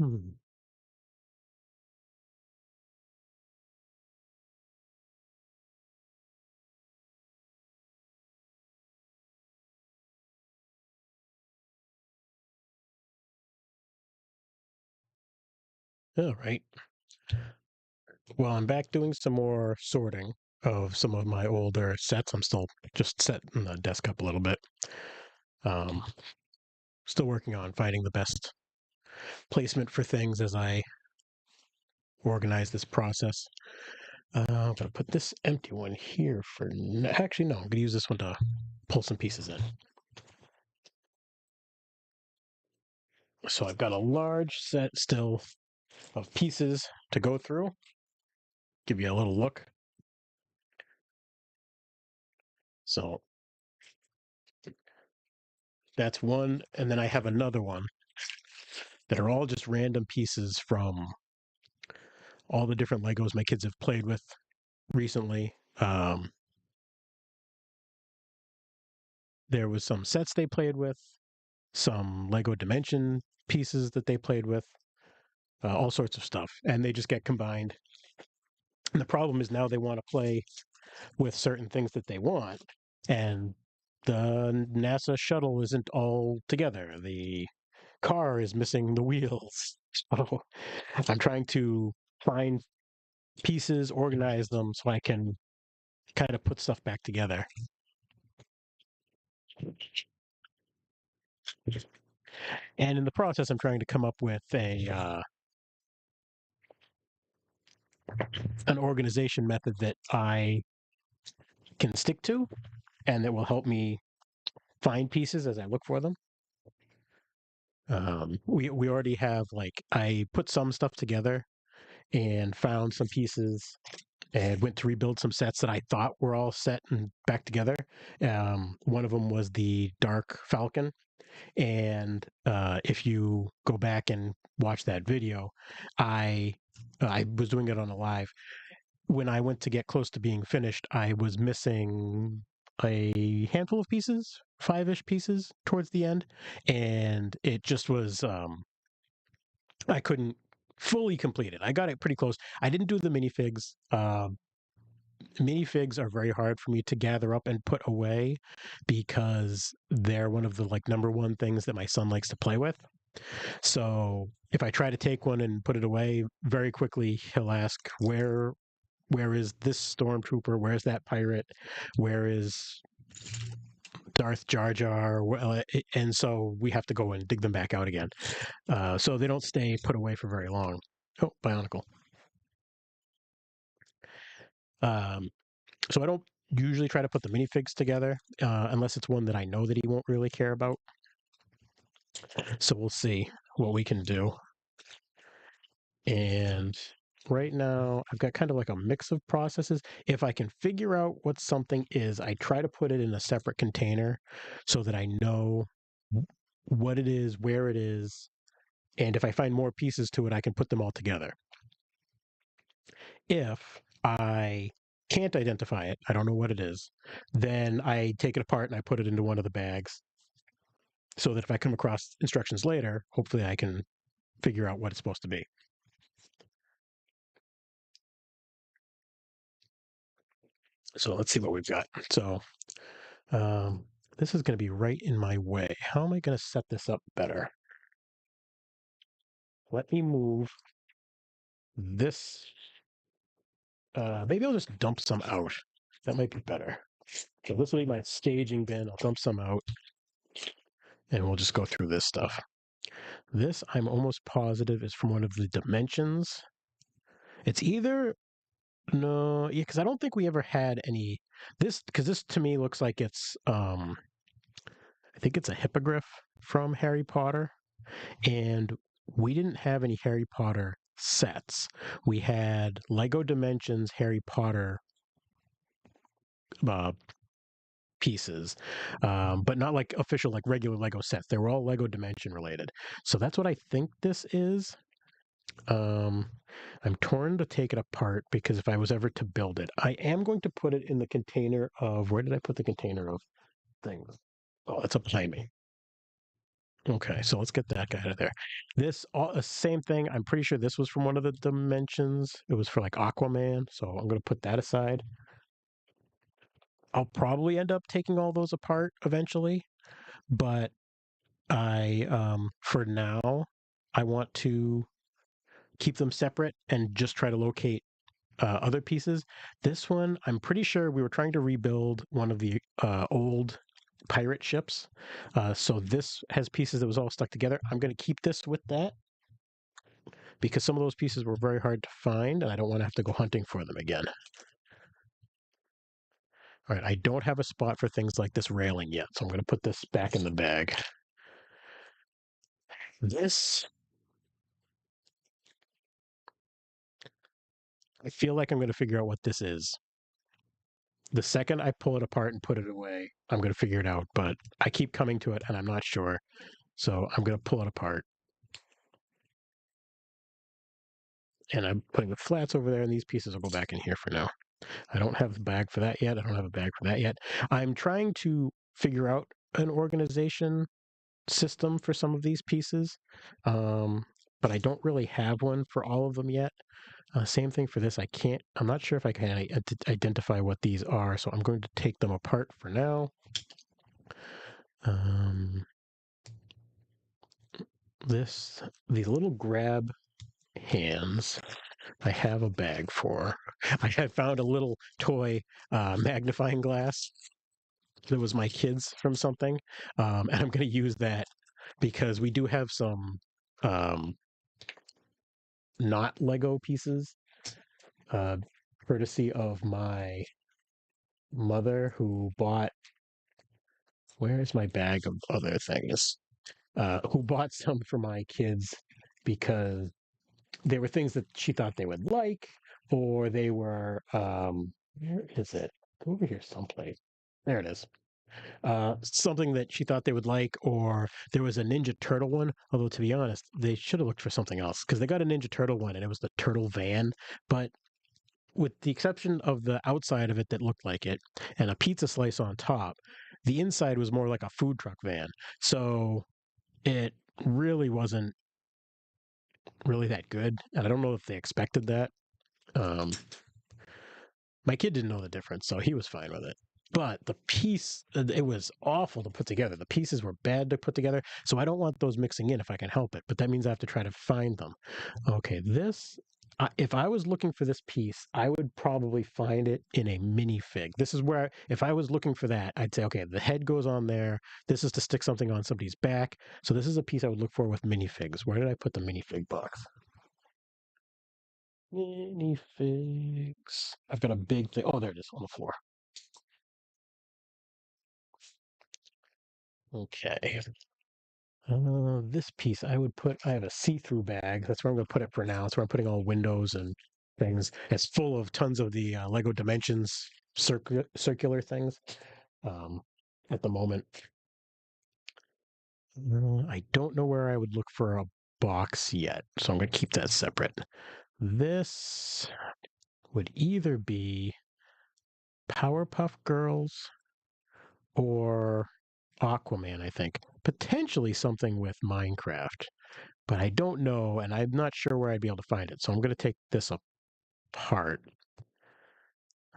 Hmm. All right. Well, I'm back doing some more sorting of some of my older sets. I'm still just setting the desk up a little bit. Um, Still working on finding the best placement for things as I organize this process. I'm going to put this empty one here for. Actually, no, I'm going to use this one to pull some pieces in. So I've got a large set still of pieces to go through. Give you a little look. So that's one. And then I have another one that are all just random pieces from all the different Legos my kids have played with recently. There was some sets they played with, some Lego Dimension pieces that they played with, all sorts of stuff, and they just get combined. And the problem is now they want to play with certain things that they want, and the NASA shuttle isn't all together. The car is missing the wheels. So I'm trying to find pieces, organize them so I can kind of put stuff back together. And in the process, I'm trying to come up with a an organization method that I can stick to and that will help me find pieces as I look for them. We already have like I put some stuff together and found some pieces and went to rebuild some sets that I thought were all set and back together. One of them was the Dark Falcon, and if you go back and watch that video, I I was doing it on a live. When I went to get close to being finished, I was missing a handful of pieces, five-ish pieces towards the end, and it just was I couldn't fully complete it. I got it pretty close. I didn't do the minifigs. Minifigs are very hard for me to gather up and put away because they're one of the like number one things that my son likes to play with. So if I try to take one and put it away very quickly, he'll ask where is this stormtrooper? Where's that pirate? Where is Darth Jar Jar? And so we have to go and dig them back out again. So they don't stay put away for very long. Oh, Bionicle. Um, so I don't usually try to put the minifigs together unless it's one that I know that he won't really care about. So we'll see what we can do. And right now, I've got kind of like a mix of processes. If I can figure out what something is, I try to put it in a separate container so that I know what it is, where it is, and if I find more pieces to it, I can put them all together. If I can't identify it, I don't know what it is, then I take it apart and I put it into one of the bags so that if I come across instructions later, hopefully I can figure out what it's supposed to be. So let's see what we've got. So this is going to be right in my way. How am I going to set this up better? Let me move this. Maybe I'll just dump some out. That might be better. So this will be my staging bin. I'll dump some out and we'll just go through this stuff. This, I'm almost positive, is from one of the dimensions. It's either, no, yeah, because I don't think we ever had any, this, because this to me looks like it's, I think it's a hippogriff from Harry Potter. And we didn't have any Harry Potter sets. We had Lego Dimensions Harry Potter uh, pieces, but not like official, like regular Lego sets. They were all Lego Dimension related. So that's what I think this is. Um, I'm torn to take it apart because if I was ever to build it, I am going to put it in the container of where did I put the container of things? Oh, it's up behind me. Okay, so let's get that guy out of there. This same thing. I'm pretty sure this was from one of the dimensions. It was for like Aquaman, so I'm gonna put that aside. I'll probably end up taking all those apart eventually, but I for now I want to keep them separate and just try to locate other pieces. This one, I'm pretty sure we were trying to rebuild one of the old pirate ships. So this has pieces that was all stuck together. I'm going to keep this with that because some of those pieces were very hard to find, and I don't want to have to go hunting for them again. All right, I don't have a spot for things like this railing yet, so I'm going to put this back in the bag. This, I feel like I'm going to figure out what this is. The second I pull it apart and put it away, I'm going to figure it out, but I keep coming to it and I'm not sure. So I'm going to pull it apart. And I'm putting the flats over there, and these pieces will go back in here for now. I don't have a bag for that yet. I don't have a bag for that yet. I'm trying to figure out an organization system for some of these pieces, but I don't really have one for all of them yet. Same thing for this. I'm not sure if I can identify what these are, so I'm going to take them apart for now. Um, these little grab hands I have a bag for. I had found a little toy magnifying glass that was my kid's from something, and I'm going to use that because we do have some um, not Lego pieces, uh, courtesy of my mother who bought. Where is my bag of other things? Who bought some for my kids because they were things that she thought they would like, or they were where is it? Go over here someplace. There it is. Something that she thought they would like, or there was a Ninja Turtle one. Although to be honest, they should have looked for something else because they got a Ninja Turtle one and it was the Turtle van, but with the exception of the outside of it that looked like it and a pizza slice on top, the inside was more like a food truck van. So it really wasn't really that good, and I don't know if they expected that. Um, my kid didn't know the difference, so he was fine with it. But the piece, it was awful to put together. The pieces were bad to put together, so I don't want those mixing in if I can help it. But that means I have to try to find them. Okay, if I was looking for this piece, I would probably find it in a minifig. This is where, if I was looking for that, I'd say, okay, the head goes on there. This is to stick something on somebody's back. So this is a piece I would look for with minifigs. Where did I put the minifig box? Minifigs. I've got a big thing. Oh, there it is on the floor. Okay. This piece I have a see-through bag. That's where I'm going to put it for now. That's where I'm putting all windows and things. It's full of tons of the Lego Dimensions circular things um, at the moment. I don't know where I would look for a box yet, so I'm going to keep that separate. This would either be Powerpuff Girls or Aquaman, I think. Potentially something with Minecraft, but I don't know, and I'm not sure where I'd be able to find it. So I'm going to take this apart.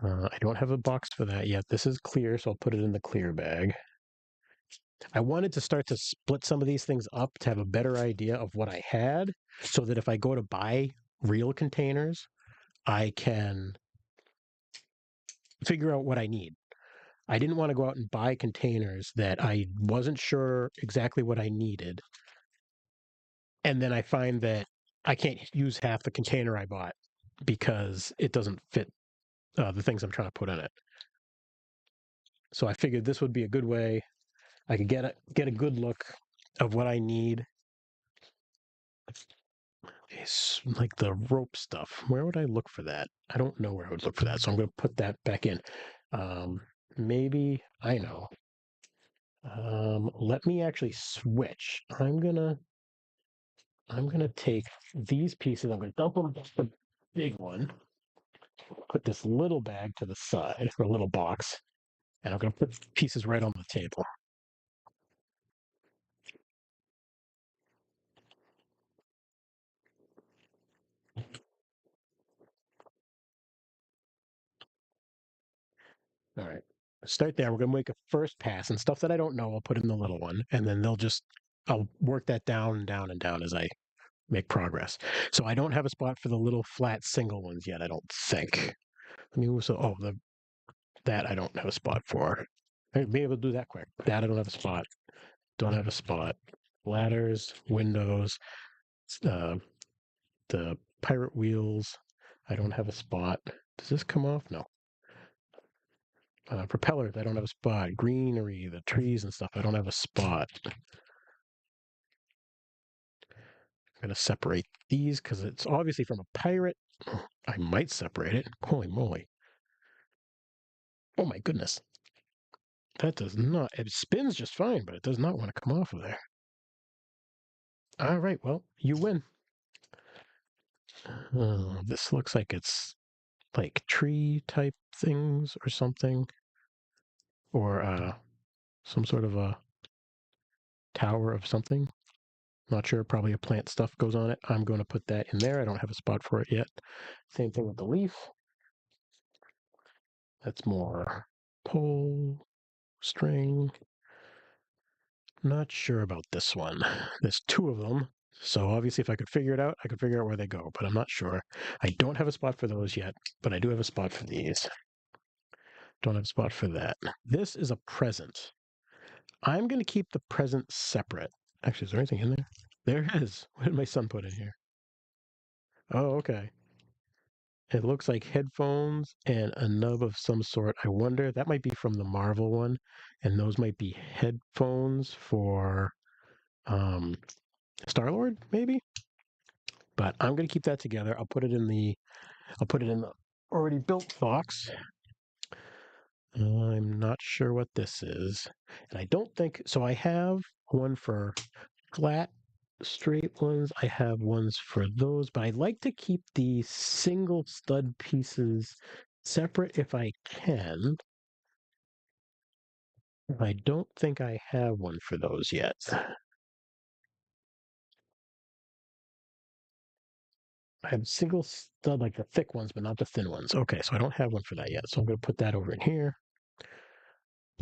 I don't have a box for that yet. This is clear, so I'll put it in the clear bag. I wanted to start to split some of these things up to have a better idea of what I had, so that if I go to buy real containers, I can figure out what I need. I didn't want to go out and buy containers that I wasn't sure exactly what I needed. And then I find that I can't use half the container I bought because it doesn't fit the things I'm trying to put in it. So I figured this would be a good way. I could get a good look of what I need. It's like the rope stuff. Where would I look for that? I don't know where I would look for that. So I'm going to put that back in. Um, Maybe I know. Let me actually switch. I'm gonna take these pieces. I'm gonna dump them in the big one. Put this little bag to the side, or a little box, and I'm gonna put pieces right on the table. All right. Start there. We're going to make a first pass, and stuff that I don't know, I'll put in the little one, and then I'll work that down and down and down as I make progress. So I don't have a spot for the little flat single ones yet, I don't think. I mean, that I don't have a spot for. I'd be able to do that quick. That I don't have a spot. Don't have a spot. Ladders, windows, uh, the pirate wheels. I don't have a spot. Does this come off? No. Propellers, I don't have a spot. Greenery, the trees and stuff, I don't have a spot. I'm going to separate these because it's obviously from a pirate. I might separate it. Holy moly. Oh my goodness. That does not, it spins just fine, but it does not want to come off of there. All right, well, you win. This looks like it's like tree type things or something, or some sort of a tower of something. Not sure, probably a plant stuff goes on it. I'm going to put that in there. I don't have a spot for it yet. Same thing with the leaf. That's more pole, string. Not sure about this one. There's two of them. So obviously if I could figure it out, I could figure out where they go, but I'm not sure. I don't have a spot for those yet, but I do have a spot for these. Don't have a spot for that. This is a present. I'm going to keep the present separate. Actually, is there anything in there? There is. What did my son put in here? Oh, okay. It looks like headphones and a nub of some sort. I wonder, that might be from the Marvel one, and those might be headphones for Star-Lord, maybe? But I'm going to keep that together. I'll put it in the already built box. I'm not sure what this is. And I don't think so. I have one for flat straight ones. I have ones for those, but I like to keep the single stud pieces separate if I can. I don't think I have one for those yet. I have single stud, like the thick ones, but not the thin ones. Okay, so I don't have one for that yet. So I'm going to put that over in here.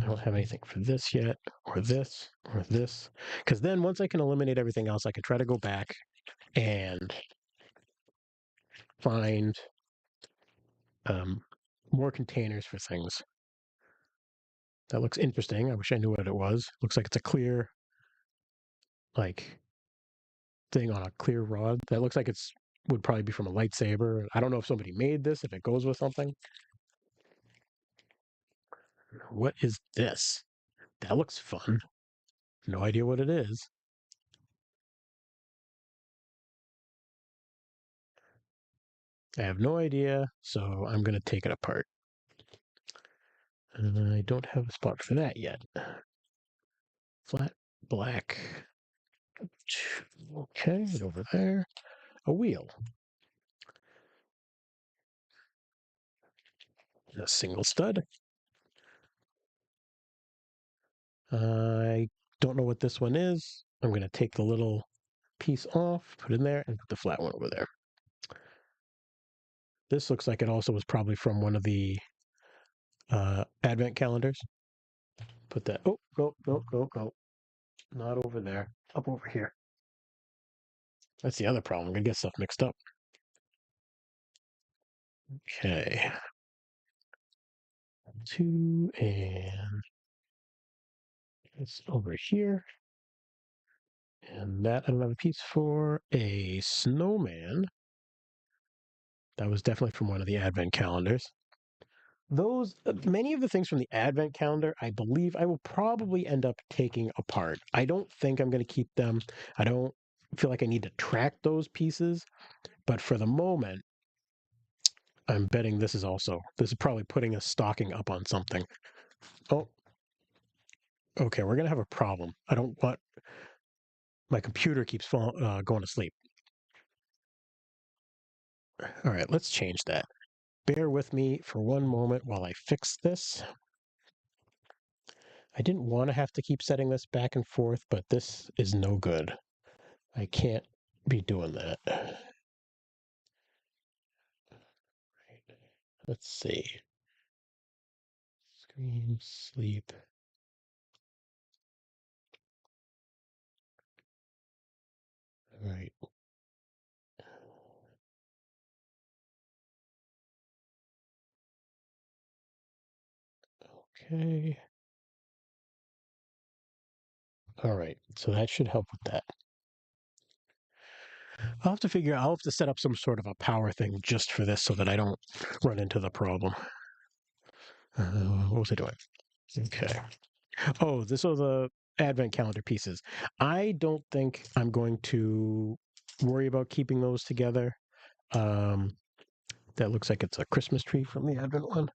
I don't have anything for this yet, or this, or this. Because then once I can eliminate everything else, I can try to go back and find um, more containers for things. That looks interesting. I wish I knew what it was. Looks like it's a clear, like, thing on a clear rod. That looks like it's would probably be from a lightsaber. I don't know if somebody made this, if it goes with something. What is this? That looks fun. No idea what it is. I have no idea, so I'm going to take it apart. And I don't have a spot for that yet. Flat black. Okay, over there. A wheel. A single stud. I don't know what this one is. I'm going to take the little piece off, put it in there, and put the flat one over there. This looks like it also was probably from one of the advent calendars. Put that. Oh, go, go, go, go. Not over there. Up over here. That's the other problem. I'm going to get stuff mixed up. Okay. Two, and it's over here. And that I don't have a piece for. A snowman. That was definitely from one of the advent calendars. Those, many of the things from the advent calendar, I believe I will probably end up taking apart. I don't think I'm going to keep them. I don't feel like I need to track those pieces. But for the moment, I'm betting this is probably putting a stocking up on something. Oh, okay, we're going to have a problem. I don't want, my computer keeps going to sleep. All right, let's change that. Bear with me for one moment while I fix this. I didn't want to have to keep setting this back and forth, but this is no good. I can't be doing that. Right. Let's see. Dream, sleep. All right. Okay. All right. So that should help with that. I'll have to set up some sort of a power thing just for this so that I don't run into the problem. What was I doing? Okay. Oh, this are the advent calendar pieces. I don't think I'm going to worry about keeping those together. Um, that looks like it's a Christmas tree from the advent one,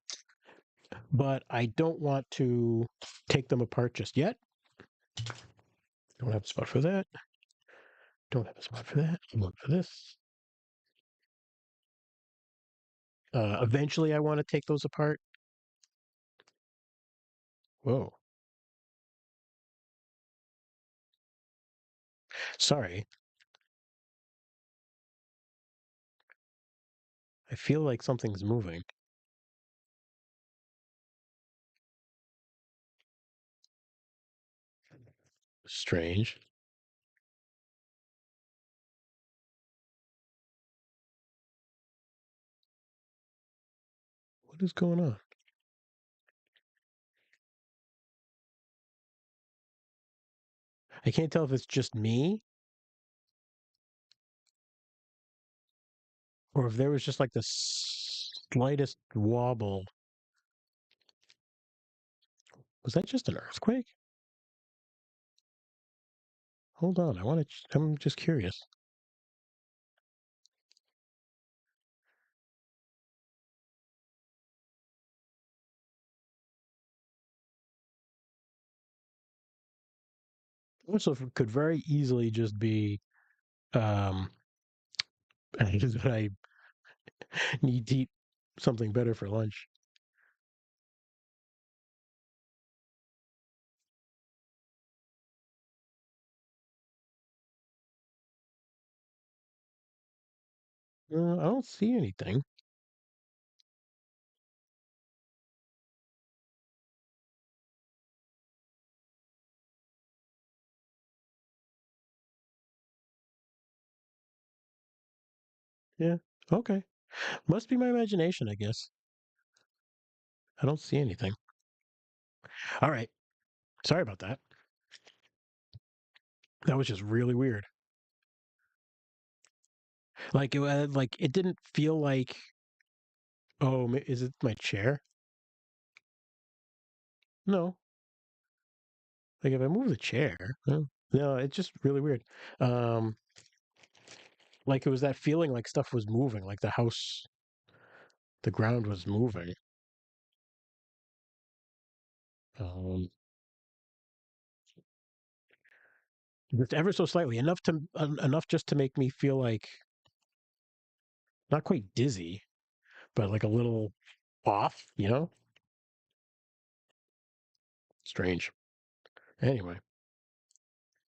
but I don't want to take them apart just yet. Don't have a spot for that. Don't have a spot for that. One for this. Eventually, I want to take those apart. Whoa. Sorry. I feel like something's moving. Strange. What is going on? I can't tell if it's just me or if there was just like the slightest wobble. Was that just an earthquake? Hold on. I'm just curious. Also, it could very easily just be um, that I need to eat something better for lunch. I don't see anything. Yeah. Okay. Must be my imagination, I guess. I don't see anything. All right. Sorry about that. That was just really weird. Like it didn't feel like. Oh, is it my chair? No. Like if I move the chair, no, it's just really weird. Um, like it was that feeling like stuff was moving, like the house, the ground was moving. Um, just ever so slightly, enough just to make me feel like not quite dizzy, but like a little off. Strange. Anyway,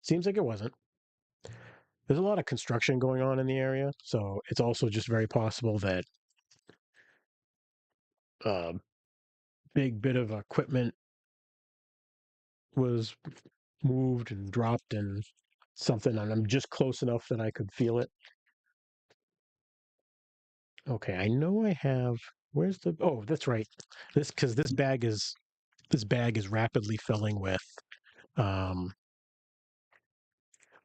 seems like it wasn't. There's a lot of construction going on in the area, so it's also just very possible that a big bit of equipment was moved and dropped and something, and I'm just close enough that I could feel it. Okay, I know I have. Where's the? Oh, that's right. Because this bag is rapidly filling with um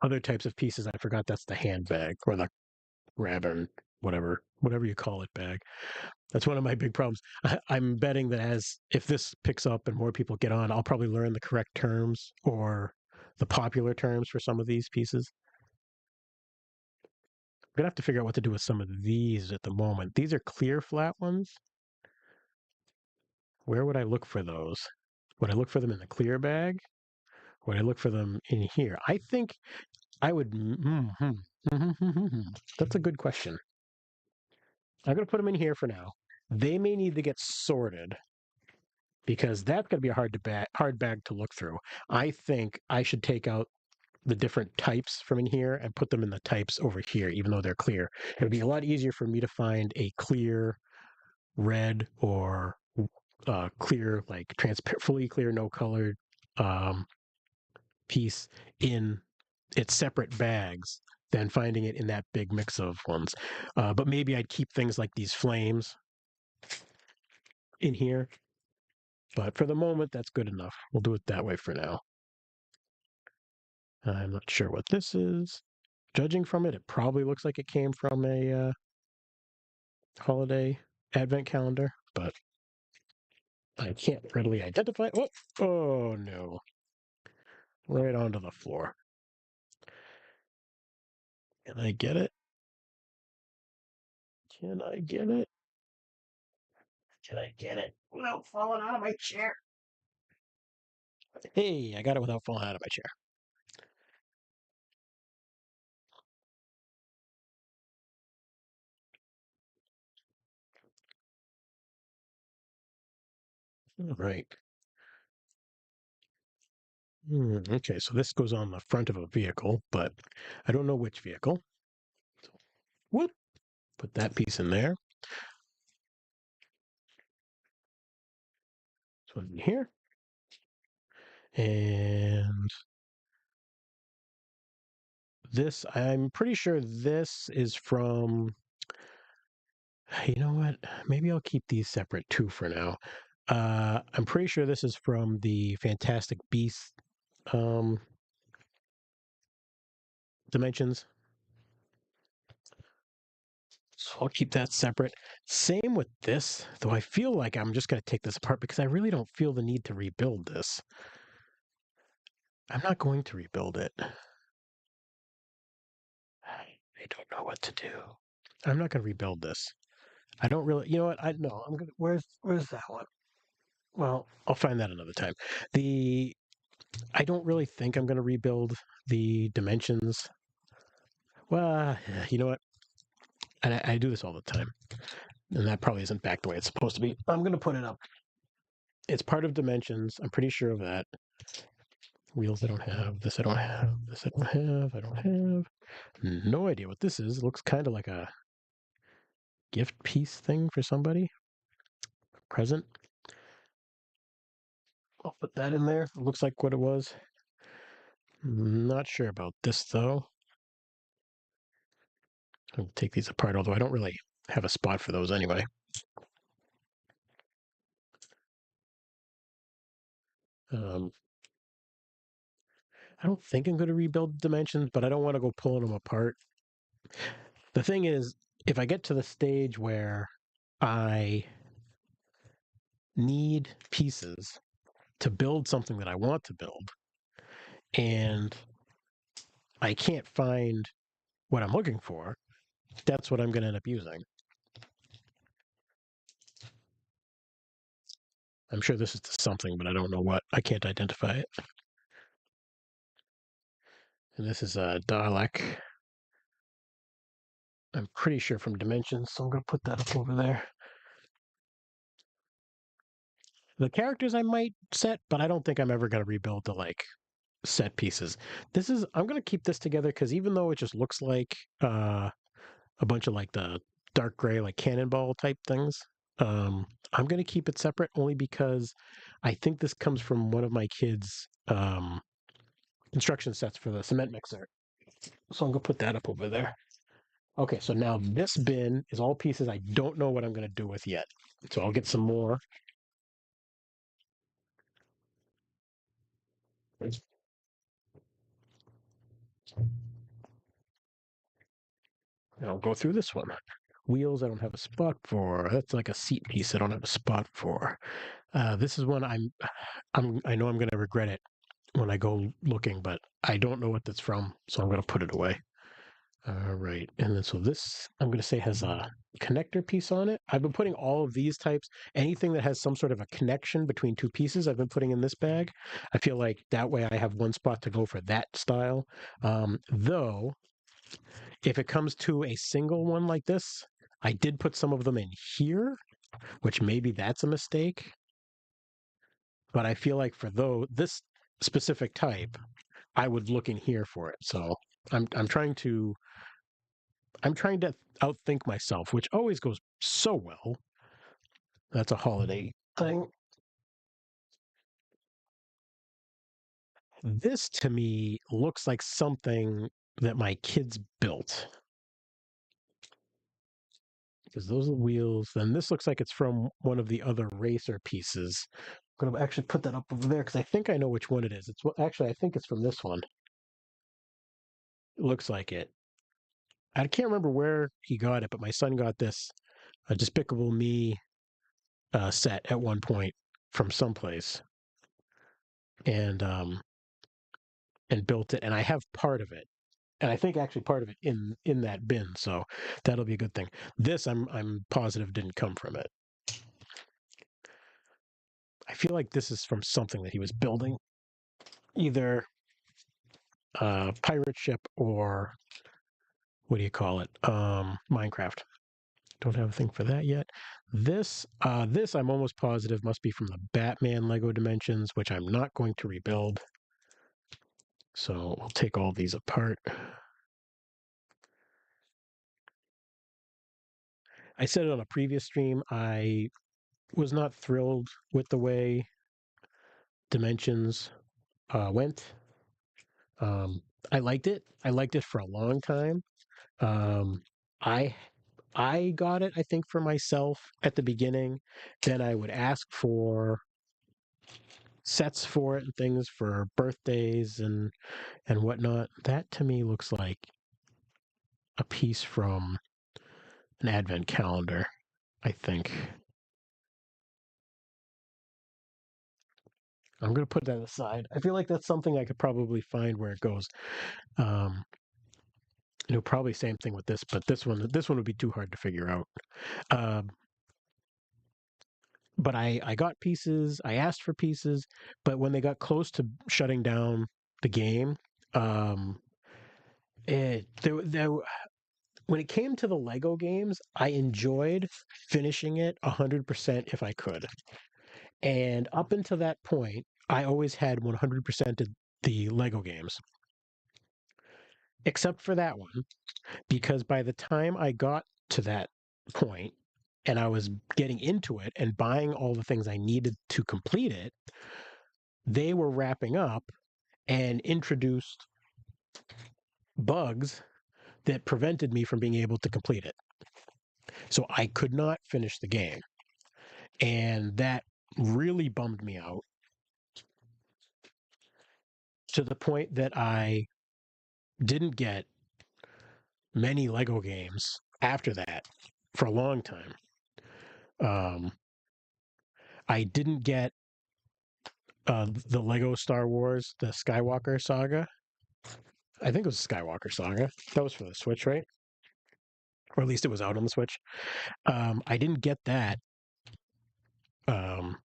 other types of pieces. I forgot that's the handbag or the grab and whatever you call it bag. That's one of my big problems. I'm betting that as if this picks up and more people get on, I'll probably learn the correct terms or the popular terms for some of these pieces. I'm gonna have to figure out what to do with some of these at the moment. These are clear flat ones. Where would I look for those? Would I look for them in the clear bag? Would I look for them in here? I think I would. That's a good question. I'm going to put them in here for now. They may need to get sorted because that's going to be a hard bag to look through. I think I should take out the different types from in here and put them in the types over here, even though they're clear. It would be a lot easier for me to find a clear red or clear, like transparent, fully clear, no colored um, piece in its separate bags than finding it in that big mix of ones. But maybe I'd keep things like these flames in here. But for the moment, that's good enough. We'll do it that way for now. I'm not sure what this is. Judging from it, it probably looks like it came from a holiday advent calendar, but I can't readily identify. Oh, oh no. Right onto the floor. Can I get it? Can I get it? Can I get it without falling out of my chair? Hey, I got it without falling out of my chair. All right. Okay, so this goes on the front of a vehicle, but I don't know which vehicle. So, whoop, put that piece in there. This one in here. And this, I'm pretty sure this is from, you know what? Maybe I'll keep these separate too for now. I'm pretty sure this is from the Fantastic Beasts um, dimensions. So I'll keep that separate. Same with this, though I feel like I'm just going to take this apart because I really don't feel the need to rebuild this. I'm not going to rebuild it. I don't know what to do. I'm not going to rebuild this. I don't really, you know what? I know. I'm gonna. Where's that one? Well, I'll find that another time. The I don't really think I'm going to rebuild the dimensions. Well, you know what? And I do this all the time, and that probably isn't back the way it's supposed to be. I'm going to put it up. It's part of dimensions. I'm pretty sure of that. Wheels I don't have. This I don't have. This I don't have. I don't have. No idea what this is. It looks kind of like a gift piece thing for somebody. Present. I'll put that in there. It looks like what it was. Not sure about this though. I'll take these apart, although I don't really have a spot for those anyway. Um, I don't think I'm going to rebuild dimensions, but I don't want to go pulling them apart. The thing is, if I get to the stage where I need pieces to build something that I want to build, and I can't find what I'm looking for, that's what I'm going to end up using. I'm sure this is something, but I don't know what. I can't identify it. And this is a Dalek. I'm pretty sure from Dimensions, so I'm going to put that up over there. The characters I might set, but I don't think I'm ever going to rebuild the like set pieces. I'm going to keep this together because even though it just looks like a bunch of like the dark gray, like cannonball type things, I'm going to keep it separate only because I think this comes from one of my kids' instruction sets for the cement mixer. So I'm going to put that up over there. Okay, so now this bin is all pieces I don't know what I'm going to do with yet. So I'll get some more. And I'll go through this one. Wheels I don't have a spot for. That's like a seat piece I don't have a spot for. This is one I know I'm going to regret it when I go looking, but I don't know what that's from, so I'm going to put it away. All right, and then so this I'm going to say has a connector piece on it. I've been putting all of these types, anything that has some sort of a connection between two pieces, I've been putting in this bag. I feel like that way I have one spot to go for that style. Though, if it comes to a single one like this, I did put some of them in here, which maybe that's a mistake. But I feel like for this specific type, I would look in here for it. So I'm trying to outthink myself, which always goes so well. That's a holiday thing. This to me looks like something that my kids built because those are the wheels. Then this looks like it's from one of the other racer pieces. I'm gonna actually put that up over there because I think I know which one it is. It's actually I think it's from this one. It looks like it. I can't remember where he got it, but my son got this a Despicable Me set at one point from someplace, and built it. And I have part of it, and I think actually part of it in that bin. So that'll be a good thing. This I'm positive didn't come from it. I feel like this is from something that he was building, either a pirate ship or what do you call it? Minecraft. Don't have a thing for that yet. This I'm almost positive must be from the Batman Lego Dimensions, which I'm not going to rebuild. So we'll take all these apart. I said it on a previous stream. I was not thrilled with the way Dimensions went. Um, I liked it. I liked it for a long time. Um, I I got it, I think, for myself at the beginning. Then I would ask for sets for it and things for birthdays and whatnot. That to me looks like a piece from an advent calendar, I think. I'm gonna put that aside. I feel like that's something I could probably find where it goes. Um, probably same thing with this, but this one would be too hard to figure out. Um, but I got pieces. I asked for pieces, but when they got close to shutting down the game, um, it there when it came to the Lego games, I enjoyed finishing it 100% if I could. And up until that point, I always had 100% of the Lego games, except for that one, because by the time I got to that point and I was getting into it and buying all the things I needed to complete it, they were wrapping up and introduced bugs that prevented me from being able to complete it. So I could not finish the game. And that really bummed me out to the point that I didn't get many Lego games after that for a long time. Um, I didn't get the Lego Star Wars, the Skywalker saga. I think it was Skywalker saga. That was for the Switch, right? Or at least it was out on the Switch. I didn't get that. Um,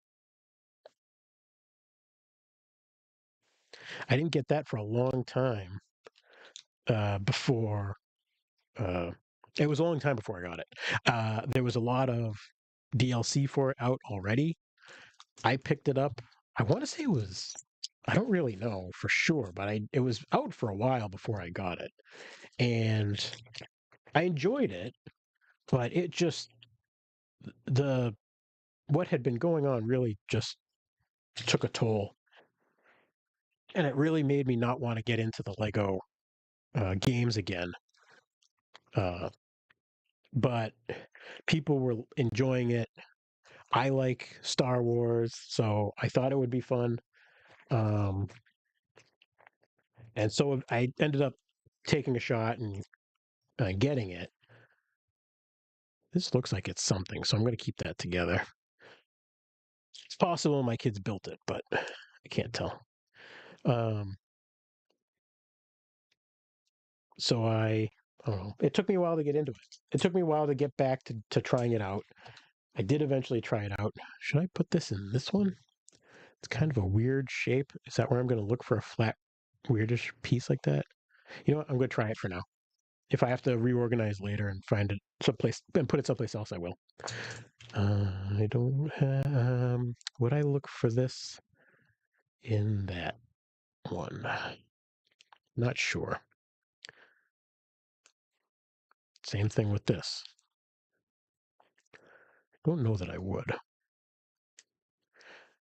I didn't get that for a long time before. Uh, it was a long time before I got it. There was a lot of DLC for it out already. I picked it up. I want to say it was. I don't really know for sure, but it was out for a while before I got it, and I enjoyed it. But it just the what had been going on really just took a toll, and it really made me not want to get into the Lego games again. Uh, but people were enjoying it. I like Star Wars, so I thought it would be fun. Um, and so I ended up taking a shot and getting it. This looks like it's something, so I'm going to keep that together. It's possible my kids built it, but I can't tell. Um, so I don't know. It took me a while to get into it. It took me a while to get back to trying it out. I did eventually try it out. Should I put this in this one? It's kind of a weird shape. Is that where I'm going to look for a flat, weirdish piece like that? You know what? I'm going to try it for now. If I have to reorganize later and find it someplace and put it someplace else, I will. I don't have. Would I look for this in that one? Not sure. Same thing with this. Don't know that I would.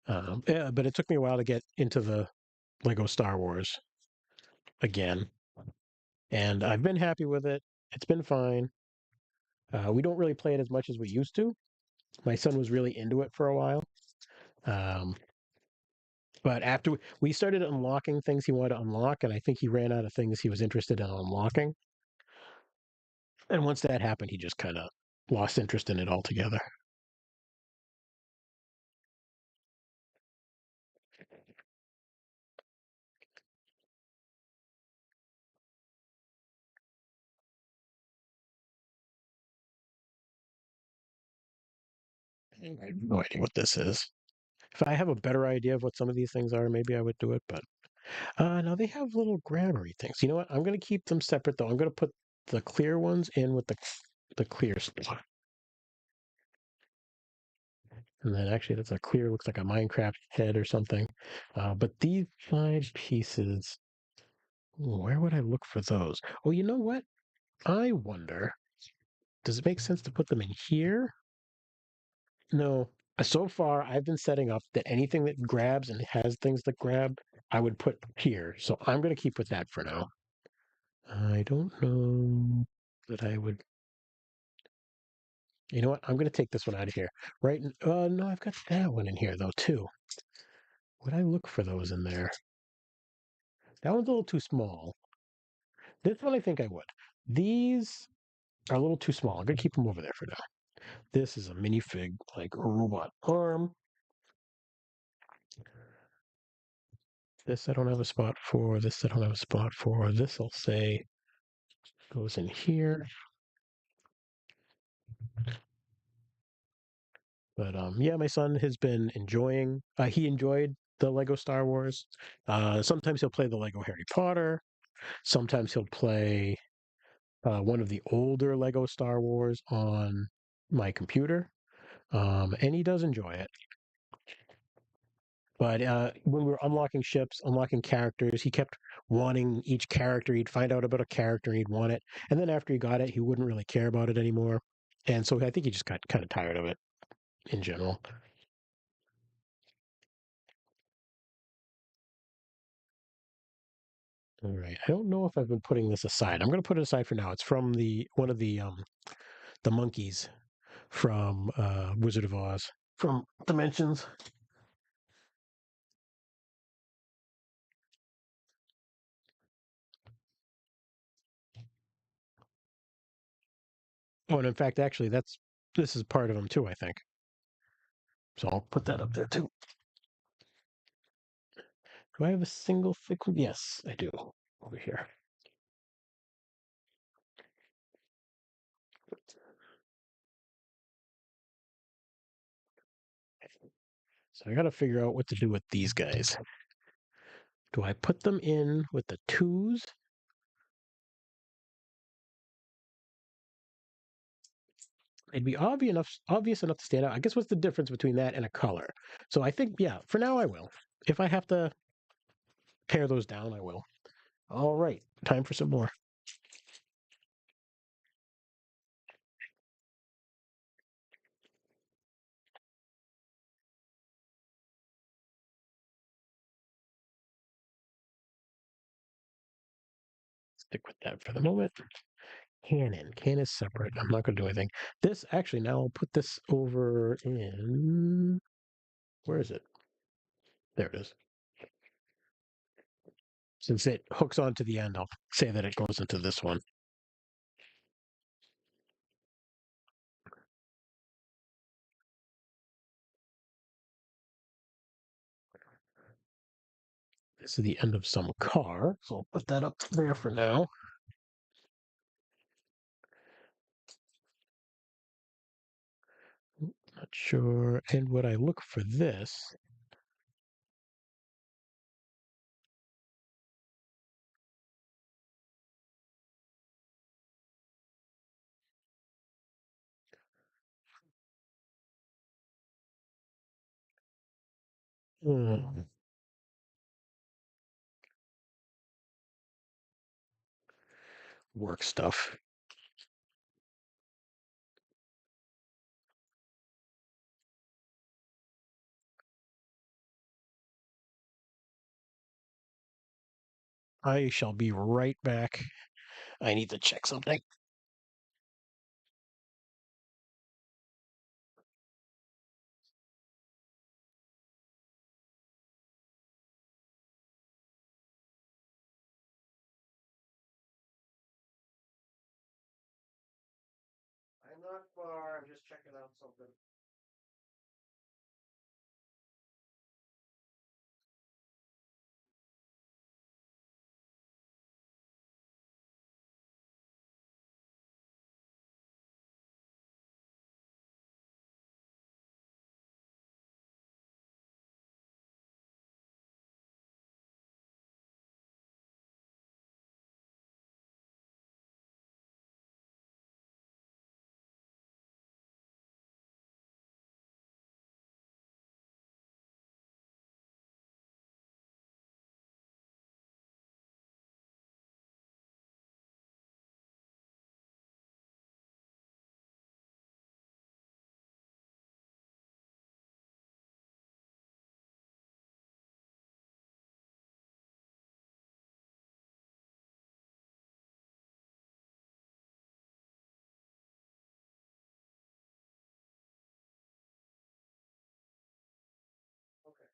Yeah, but it took me a while to get into the Lego Star Wars again, and I've been happy with it. It's been fine. We don't really play it as much as we used to. My son was really into it for a while. Um, but after we started unlocking things he wanted to unlock, and I think he ran out of things he was interested in unlocking. And once that happened, he just kind of lost interest in it altogether. I have no idea what this is. If I have a better idea of what some of these things are, maybe I would do it. But now they have little grabbery things. You know what? I'm going to keep them separate though. I'm going to put the clear ones in with the clear stuff. And then actually, that's a clear, looks like a Minecraft head or something. But these 5 pieces, where would I look for those? Oh, you know what? I wonder, does it make sense to put them in here? No. So far, I've been setting up that anything that grabs and has things that grab, I would put here. So I'm going to keep with that for now. I don't know that I would. You know what? I'm going to take this one out of here. Right? No, I've got that one in here though too. Would I look for those in there? That one's a little too small. This one, I think I would. These are a little too small. I'm going to keep them over there for now. This is a minifig, like robot arm. This I don't have a spot for. This I don't have a spot for. This I'll say goes in here. But yeah, my son has been enjoying. He enjoyed the Lego Star Wars. Sometimes he'll play the Lego Harry Potter. Sometimes he'll play one of the older Lego Star Wars on my computer, and he does enjoy it. But when we were unlocking ships, unlocking characters, he kept wanting each character. He'd find out about a character and he'd want it. And then after he got it, he wouldn't really care about it anymore. And so I think he just got kind of tired of it in general. All right. I don't know if I've been putting this aside. I'm going to put it aside for now. It's from the one of the monkeys from Wizard of Oz from Dimensions. Oh, and in fact, actually, that's this is part of them too. I think. So I'll put that up there too. Do I have a single thick one? Yes, I do. Over here. So I got to figure out what to do with these guys. Do I put them in with the twos? It'd be obvious enough to stand out. I guess what's the difference between that and a color? So I think, yeah, for now I will. If I have to tear those down, I will. All right, time for some more. Stick with that for the moment. Canon. Can is separate. I'm not going to do anything. This, actually, now I'll put this over in. Where is it? There it is. Since it hooks onto the end, I'll say that it goes into this one. This is the end of some car, so I'll put that up there for now. Not sure. And would I look for this? Hmm, work stuff. I shall be right back. I need to check something. I'm not far. I'm just checking out something. Okay.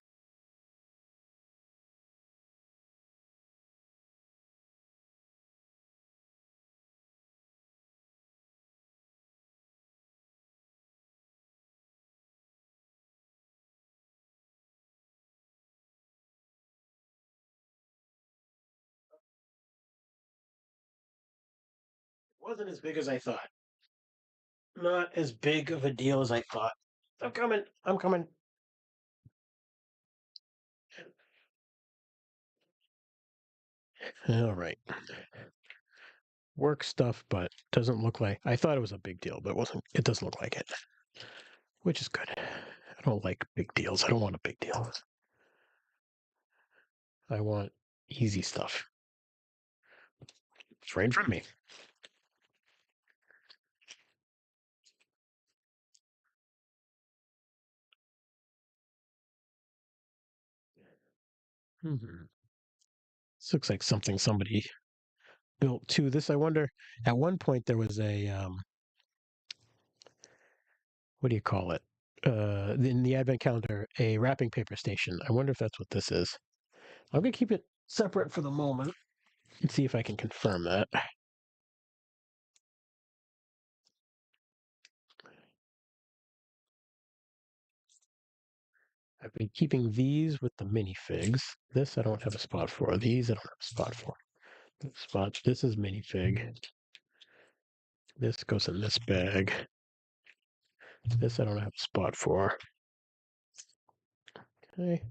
It wasn't as big as I thought. Not as big of a deal as I thought. I'm coming. I'm coming. All right. Work stuff, but doesn't look like. I thought it was a big deal, but it wasn't. It doesn't look like it, which is good. I don't like big deals. I don't want a big deal. I want easy stuff. It's right in front of me. Hmm. This looks like something somebody built too. This, I wonder. At one point, there was a what do you call it? In the advent calendar, a wrapping paper station. I wonder if that's what this is. I'm gonna keep it separate for the moment and see if I can confirm that. I've been keeping these with the minifigs. This I don't have a spot for. These I don't have a spot for. Spot. This is minifig. This goes in this bag. This I don't have a spot for. Okay.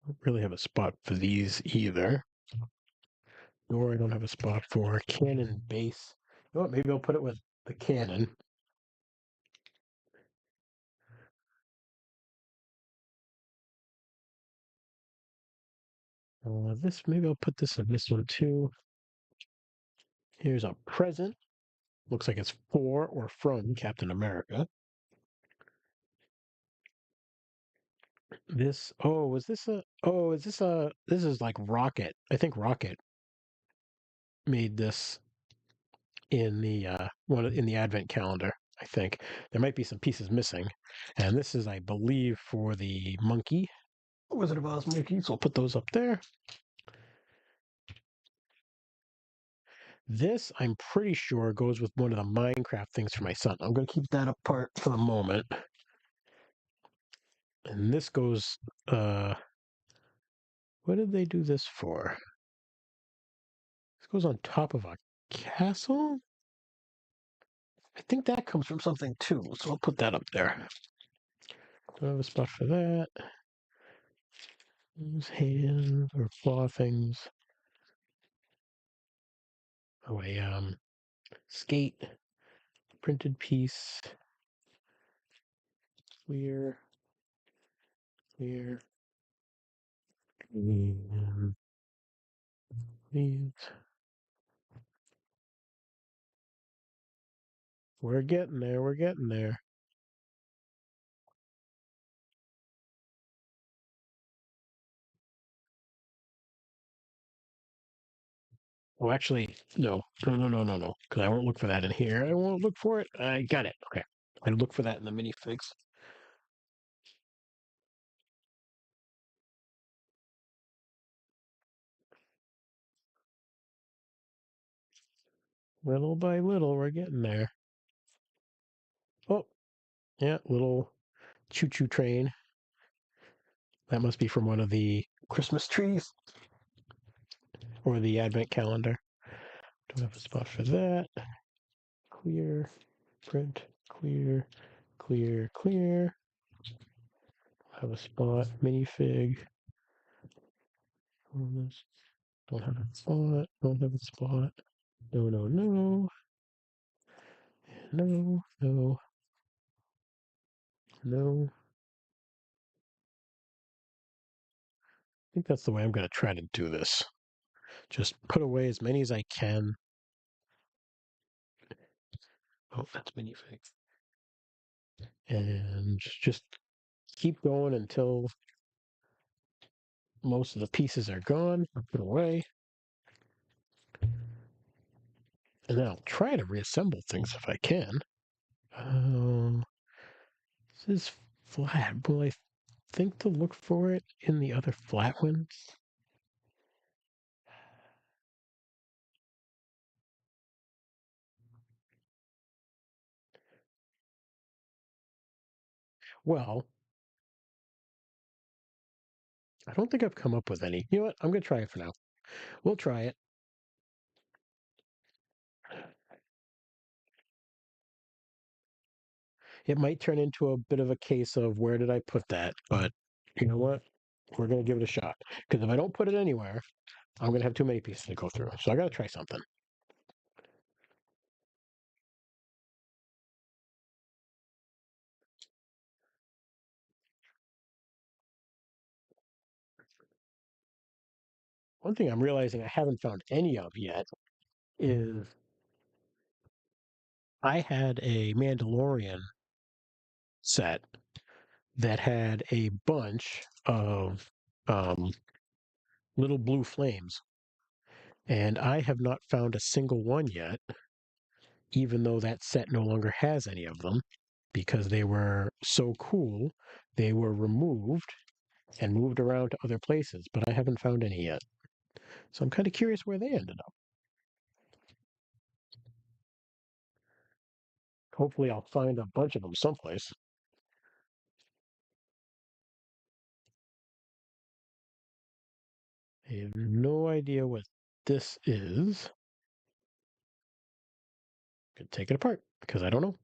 Don't really have a spot for these either. Nor I don't have a spot for Canon base. You know what? Maybe I'll put it with the Canon. This maybe I'll put this in this one too. Here's a present. Looks like it's for or from Captain America. This oh, was this a oh, is this a this is like Rocket. I think Rocket made this in the one in the advent calendar, I think. There might be some pieces missing. And this is, I believe, for the monkey. Wizard of Oz monkey. So I'll put those up there. This, I'm pretty sure, goes with one of the Minecraft things for my son. I'm going to keep that apart for the moment. And this goes, what did they do this for? This goes on top of a castle? I think that comes from something too, so I'll put that up there. Do I have a spot for that? Use hands or claw things. Oh, a skate, printed piece, clear, clear, and leaves. We're getting there. We're getting there. Oh, actually, no, no, no, no, no, no, because I won't look for that in here. I won't look for it. I got it. Okay. I look for that in the minifigs. Little by little, we're getting there. Oh, yeah, little choo-choo train. That must be from one of the Christmas trees or the advent calendar. Don't have a spot for that. Clear, print, clear, clear, clear. Have a spot. Minifig. On this. Don't have a spot. Don't have a spot. No, no, no. No, no, no. I think that's the way I'm going to try to do this. Just put away as many as I can. Oh, that's minifig. And just keep going until most of the pieces are gone. Put away. And then I'll try to reassemble things if I can. Um, this is flat. Will I think to look for it in the other flat ones? Well, I don't think I've come up with any. You know what? I'm going to try it for now. We'll try it. It might turn into a bit of a case of where did I put that? But you know what? We're going to give it a shot. Because if I don't put it anywhere, I'm going to have too many pieces to go through. So I got to try something. One thing I'm realizing I haven't found any of yet is I had a Mandalorian set that had a bunch of um, little blue flames. And I have not found a single one yet, even though that set no longer has any of them, because they were so cool, they were removed and moved around to other places, but I haven't found any yet. So I'm kind of curious where they ended up. Hopefully, I'll find a bunch of them someplace. I have no idea what this is. Could take it apart because I don't know.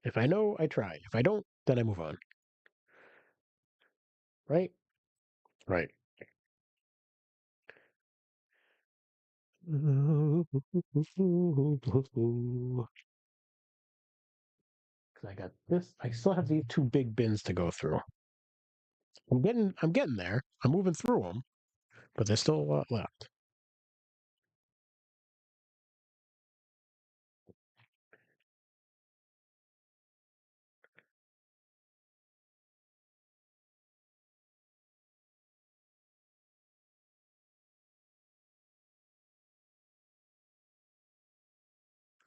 If I know, I try. If I don't, then I move on. Right? Right. Because I got this. I still have these two big bins to go through. I'm getting there. I'm moving through them, but there's still a lot left.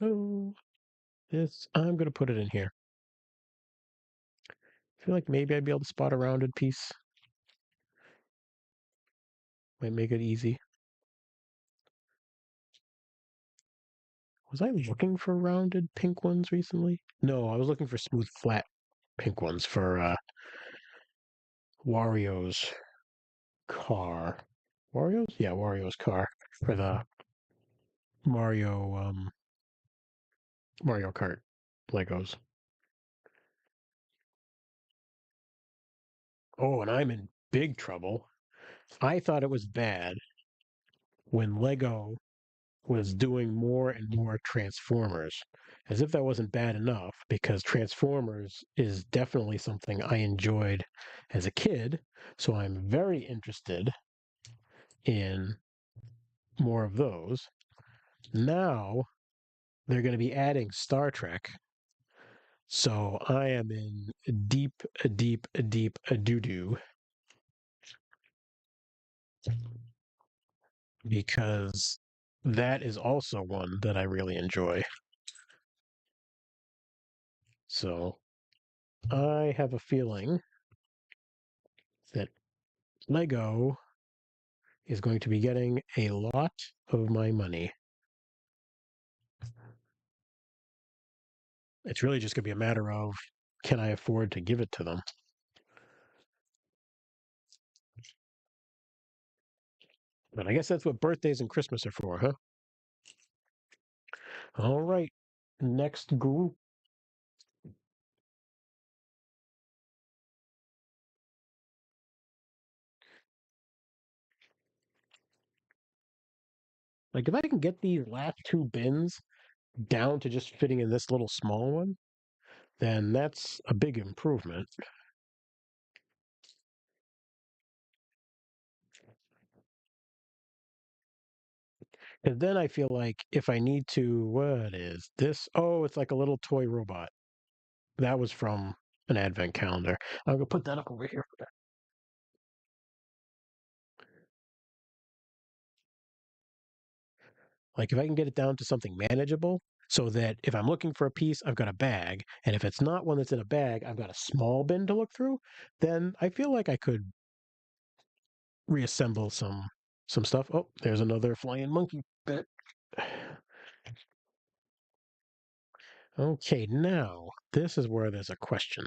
Oh, this I'm gonna put it in here. I feel like maybe I'd be able to spot a rounded piece. Might make it easy. Was I looking for rounded pink ones recently? No, I was looking for smooth, flat pink ones for Wario's car. Wario's? Yeah, Wario's car for the Mario Mario Kart Legos. Oh, and I'm in big trouble. I thought it was bad when Lego was doing more and more Transformers, as if that wasn't bad enough, because Transformers is definitely something I enjoyed as a kid. So I'm very interested in more of those. Now they're going to be adding Star Trek. So I am in deep, deep, deep doo doo. because that is also one that I really enjoy. So I have a feeling that Lego is going to be getting a lot of my money. It's really just going to be a matter of, can I afford to give it to them? But I guess that's what birthdays and Christmas are for, huh? All right. Next group. Like, if I can get these last two bins down to just fitting in this little small one, then that's a big improvement. And then I feel like if I need to, what is this? Oh, it's like a little toy robot. That was from an advent calendar. I'm gonna put that up over here. Like if I can get it down to something manageable, so that if I'm looking for a piece, I've got a bag, and if it's not one that's in a bag, I've got a small bin to look through. Then I feel like I could reassemble some stuff. Oh, there's another flying monkey bit. Okay, now this is where there's a question.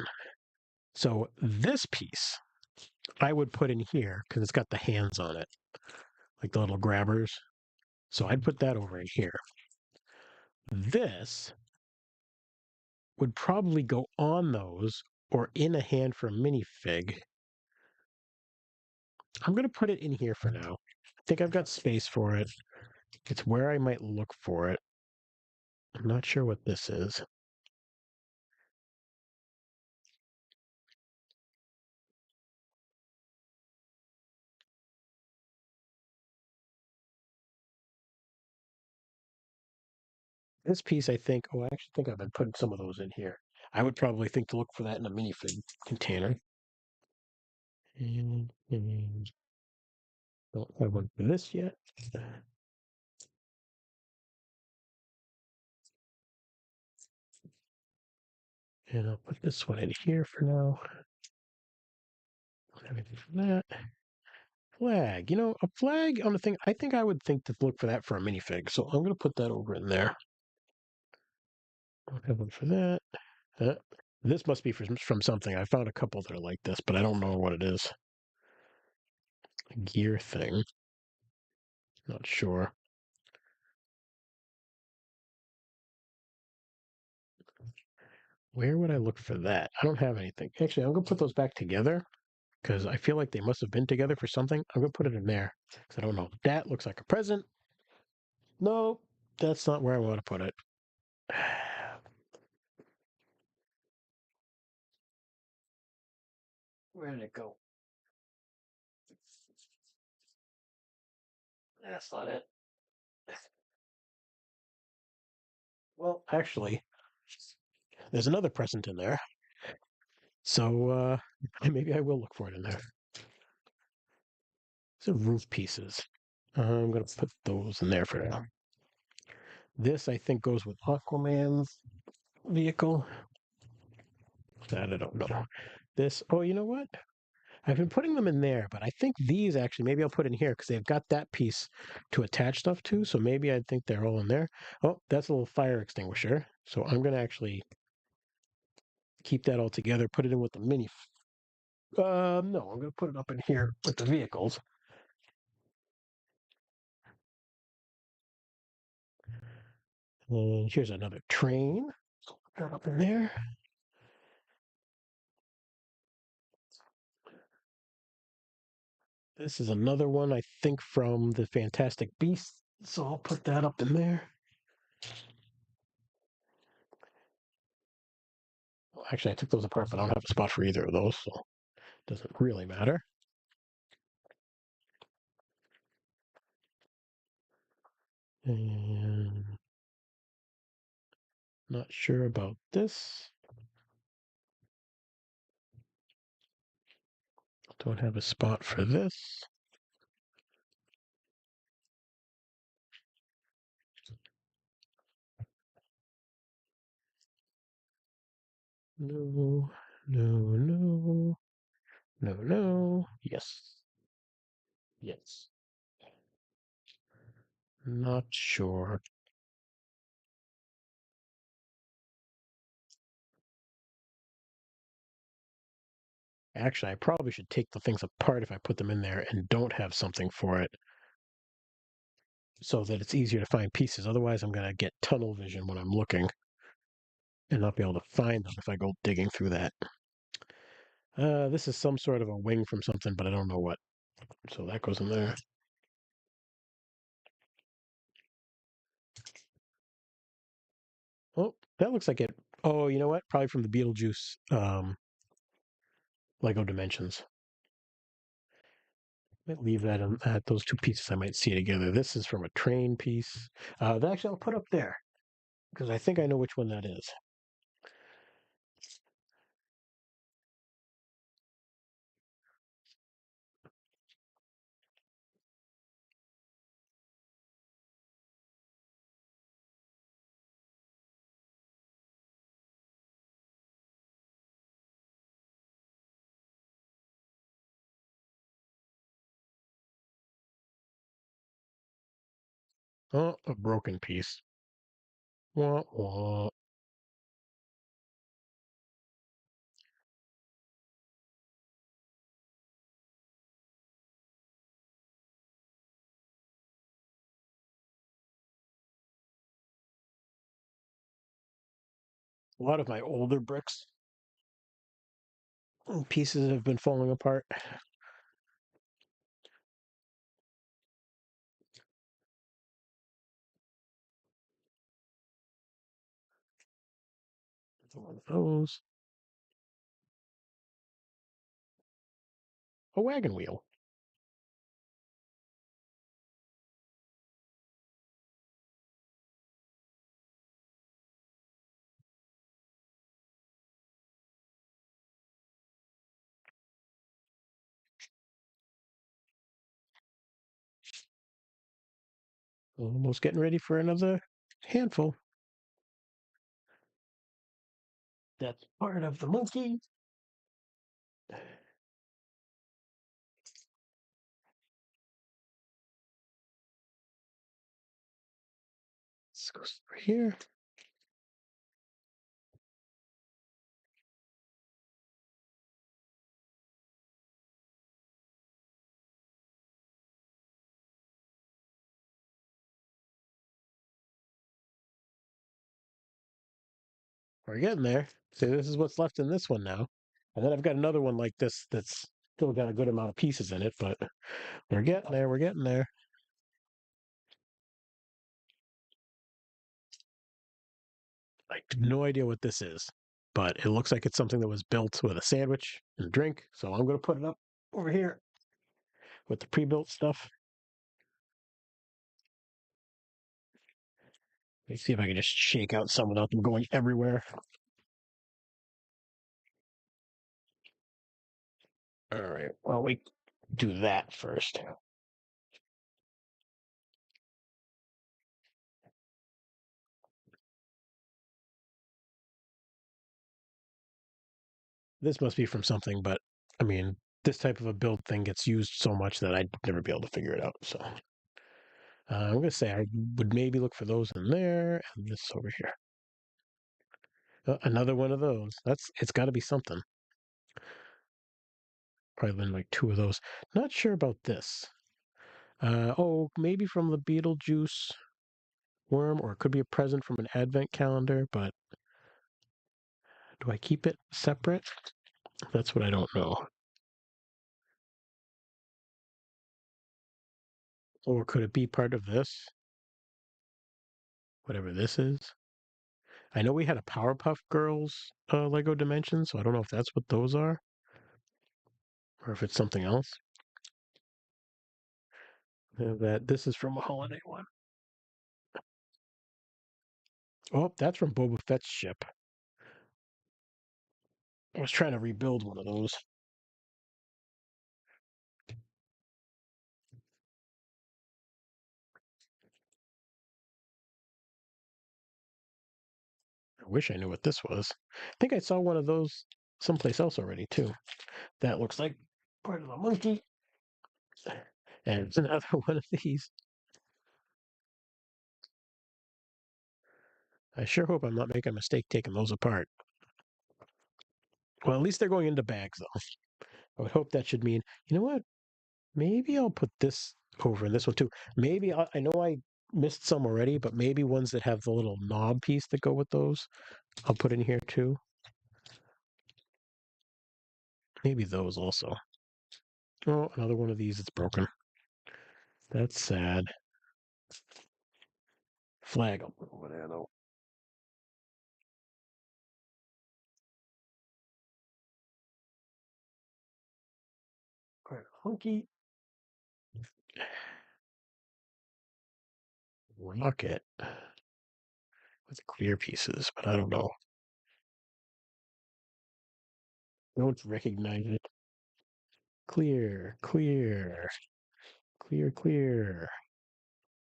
So this piece I would put in here because it's got the hands on it, like the little grabbers. So I'd put that over in here. This would probably go on those or in a hand for a minifig. I'm going to put it in here for now. I think I've got space for it. It's where I might look for it. I'm not sure what this is. This piece, I think, oh, I actually think I've been putting some of those in here. I would probably think to look for that in a minifig container. And don't have one for this yet. And I'll put this one in here for now. Don't have anything for that. Flag. You know, a flag on the thing, I think I would think to look for that for a minifig. So I'm going to put that over in there. Don't have one for that. Uh, this must be from something. I found a couple that are like this, but I don't know what it is. A gear thing. Not sure. Where would I look for that? I don't have anything. Actually, I'm going to put those back together because I feel like they must have been together for something. I'm going to put it in there because I don't know. That looks like a present. No, that's not where I want to put it. Where did it go? That's not it. Well, actually, there's another present in there. So maybe I will look for it in there. Some roof pieces. I'm going to put those in there for now. This, I think, goes with Aquaman's vehicle. That I don't know. This, oh, you know what? I've been putting them in there, but I think these actually, maybe I'll put in here because they've got that piece to attach stuff to. So maybe I think they're all in there. Oh, that's a little fire extinguisher. So I'm going to actually keep that all together, put it in with the mini. No, I'm going to put it up in here with the vehicles. And here's another train. Put that up in there. This is another one, I think, from the Fantastic Beasts. So I'll put that up in there. Well, actually, I took those apart, but I don't have a spot for either of those, so it doesn't really matter. And not sure about this. Don't have a spot for this. No, no, no, no, no. Yes, yes. Not sure. Actually, I probably should take the things apart if I put them in there and don't have something for it so that it's easier to find pieces. Otherwise, I'm going to get tunnel vision when I'm looking and not be able to find them if I go digging through that. This is some sort of a wing from something, but I don't know what. So that goes in there. Oh, that looks like it. Oh, you know what? Probably from the Beetlejuice Lego Dimensions. Might leave that at those two pieces. I might see together. This is from a train piece. That actually I'll put up there because I think I know which one that is. Oh, a broken piece. Wah, wah. A lot of my older bricks pieces have been falling apart. One of those. A wagon wheel. Almost getting ready for another handful. That's part of the monkey. This goes over here. We're getting there. See, this is what's left in this one now. And then I've got another one like this that's still got a good amount of pieces in it, but we're getting there. We're getting there. I have no idea what this is, but it looks like it's something that was built with a sandwich and a drink. So I'm going to put it up over here with the pre-built stuff. Let's see if I can just shake out some without them going everywhere. All right. Well, we do that first. This must be from something, but I mean, this type of a build thing gets used so much that I'd never be able to figure it out. So I'm going to say I would maybe look for those in there and this over here. Another one of those. It's got to be something. Probably been like two of those. Not sure about this. Oh, maybe from the Beetlejuice worm, or it could be a present from an advent calendar, but do I keep it separate? That's what I don't know. Or could it be part of this? Whatever this is. I know we had a Powerpuff Girls Lego Dimension, so I don't know if that's what those are, or if it's something else. That this is from a holiday one. Oh, that's from Boba Fett's ship. I was trying to rebuild one of those. I wish I knew what this was. I think I saw one of those someplace else already too. That looks like part of the monkey. And it's another one of these. I sure hope I'm not making a mistake taking those apart. Well, at least they're going into bags, though. I would hope that should mean, you know what? Maybe I'll put this over in this one too. Maybe I know I missed some already, but maybe ones that have the little knob piece that go with those, I'll put in here too. Maybe those also. Oh, another one of these that's broken. That's sad. Flag, I'll put over there though. Quite hunky. Rocket with clear pieces, but I don't know. Don't recognize it. Clear, clear, clear, clear,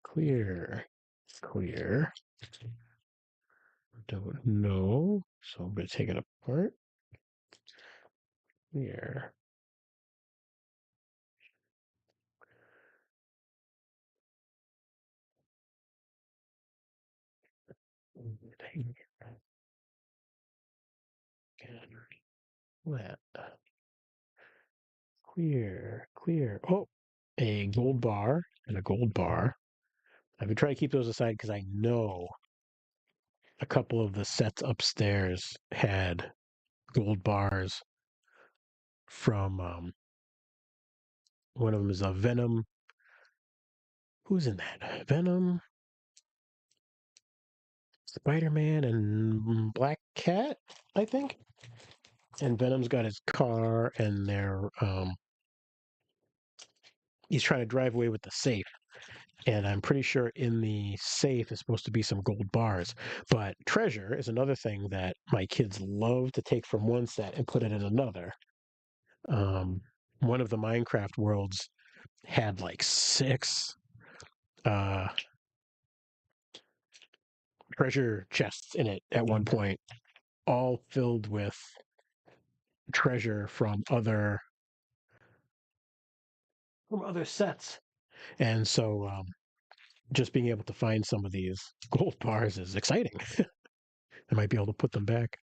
clear, clear. Don't know. So I'm going to take it apart. Clear. Flat. Clear, clear. Oh, a gold bar and a gold bar. I've been trying to keep those aside because I know a couple of the sets upstairs had gold bars from one of them is a Venom. Who's in that? Venom, Spider-Man, and Black Cat, I think. And Venom's got his car, and he's trying to drive away with the safe. And I'm pretty sure in the safe is supposed to be some gold bars. But treasure is another thing that my kids love to take from one set and put it in another. Um, one of the Minecraft worlds had like six uh, treasure chests in it at one point, all filled with treasure from other sets. And so just being able to find some of these gold bars is exciting. I might be able to put them back.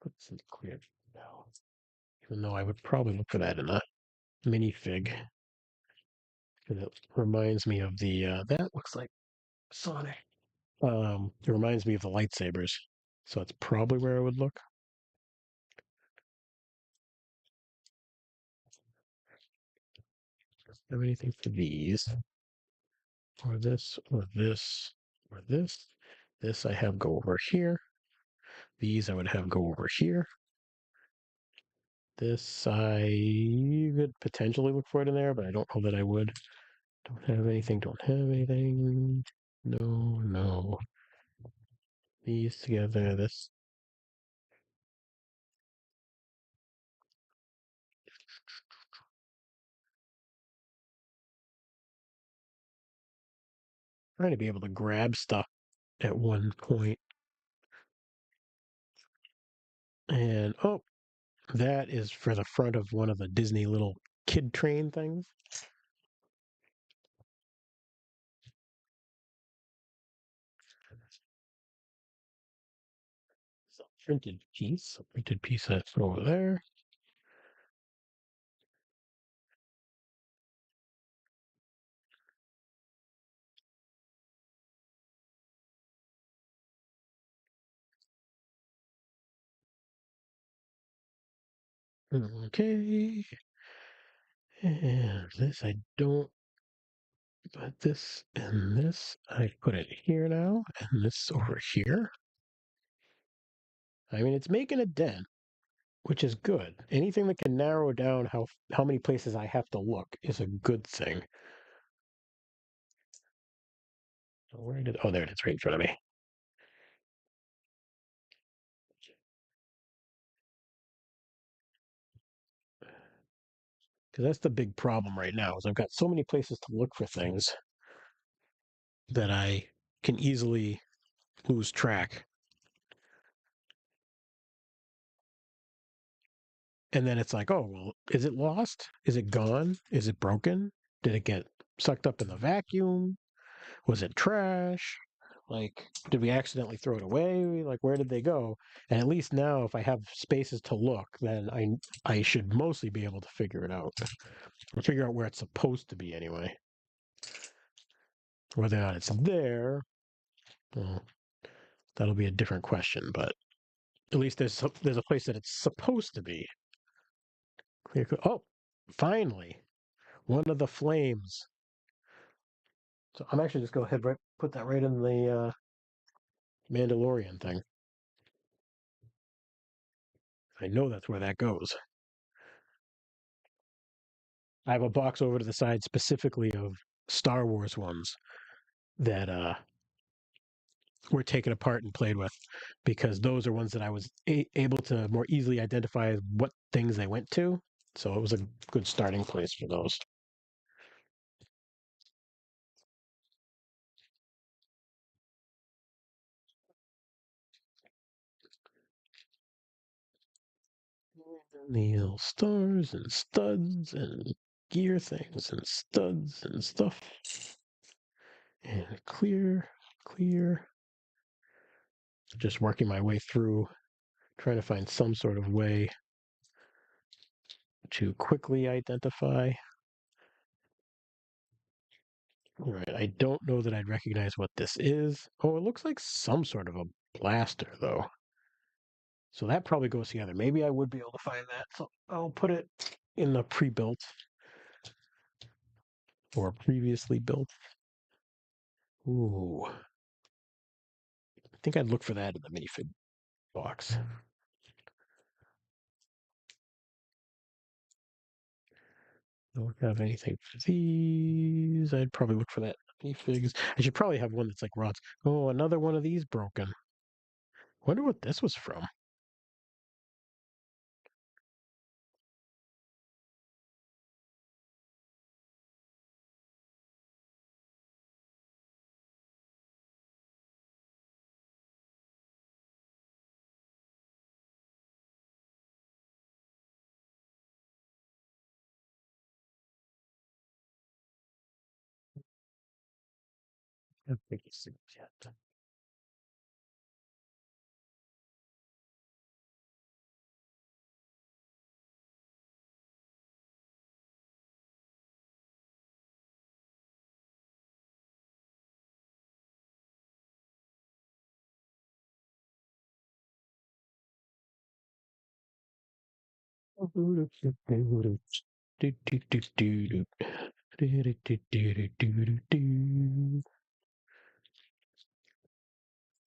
Put this in clear now. Even though I would probably look for that in a minifig. Because it reminds me of the that looks like Sonic. It reminds me of the lightsabers. So that's probably where I would look. Have anything for these? Or this, or this, or this. This I have go over here. These I would have go over here. This I could potentially look for it in there, but I don't know that I would. Don't have anything, don't have anything. No, no. These together, this. Trying to be able to grab stuff at one point. And oh, that is for the front of one of the Disney little kid train things. So printed piece that's over there. Okay. And this I don't, but this and this I put it here now, and this over here. I mean, it's making a dent, which is good. Anything that can narrow down how many places I have to look is a good thing. Where did? Oh, there it is, right in front of me. Because that's the big problem right now. Is I've got so many places to look for things. that I can easily lose track. And then it's like, oh, well, is it lost? Is it gone? Is it broken? Did it get sucked up in the vacuum? Was it trash? Like, did we accidentally throw it away? Like, where did they go? And at least now, if I have spaces to look, then I should mostly be able to figure it out, or figure out where it's supposed to be anyway. Whether or not it's there, well, that'll be a different question. But at least there's a place that it's supposed to be. Oh, finally, one of the flames. So I'm actually just go ahead right put that right in the Mandalorian thing. I know that's where that goes. I have a box over to the side specifically of Star Wars ones that were taken apart and played with, because those are ones that I was able to more easily identify what things they went to. So it was a good starting place for those. The little stars and studs and gear things and studs and stuff. And clear, clear. Just working my way through, trying to find some sort of way to quickly identify. All right, I don't know that I'd recognize what this is. Oh, it looks like some sort of a blaster, though. So that probably goes together. Maybe I would be able to find that. So I'll put it in the pre-built or previously built. Ooh, I think I'd look for that in the minifig box. Don't have anything for these. I'd probably look for that minifigs. I should probably have one that's like rods. Oh, another one of these broken. Wonder what this was from. I don't think it's yet.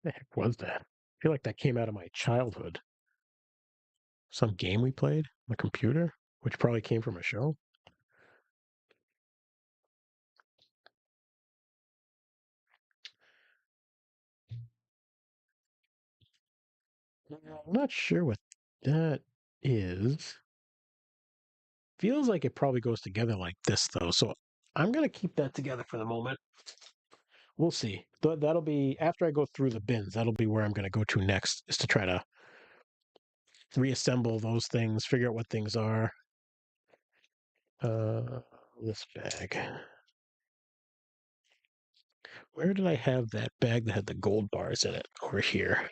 The heck was that? I feel like that came out of my childhood. Some game we played on the computer, which probably came from a show. I'm not sure what that is. Feels like it probably goes together like this, though. So I'm going to keep that together for the moment. We'll see. That'll be after I go through the bins. That'll be where I'm going to go to next, is to try to reassemble those things, figure out what things are. Uh, this bag. Where did I have that bag that had the gold bars in it? Over here.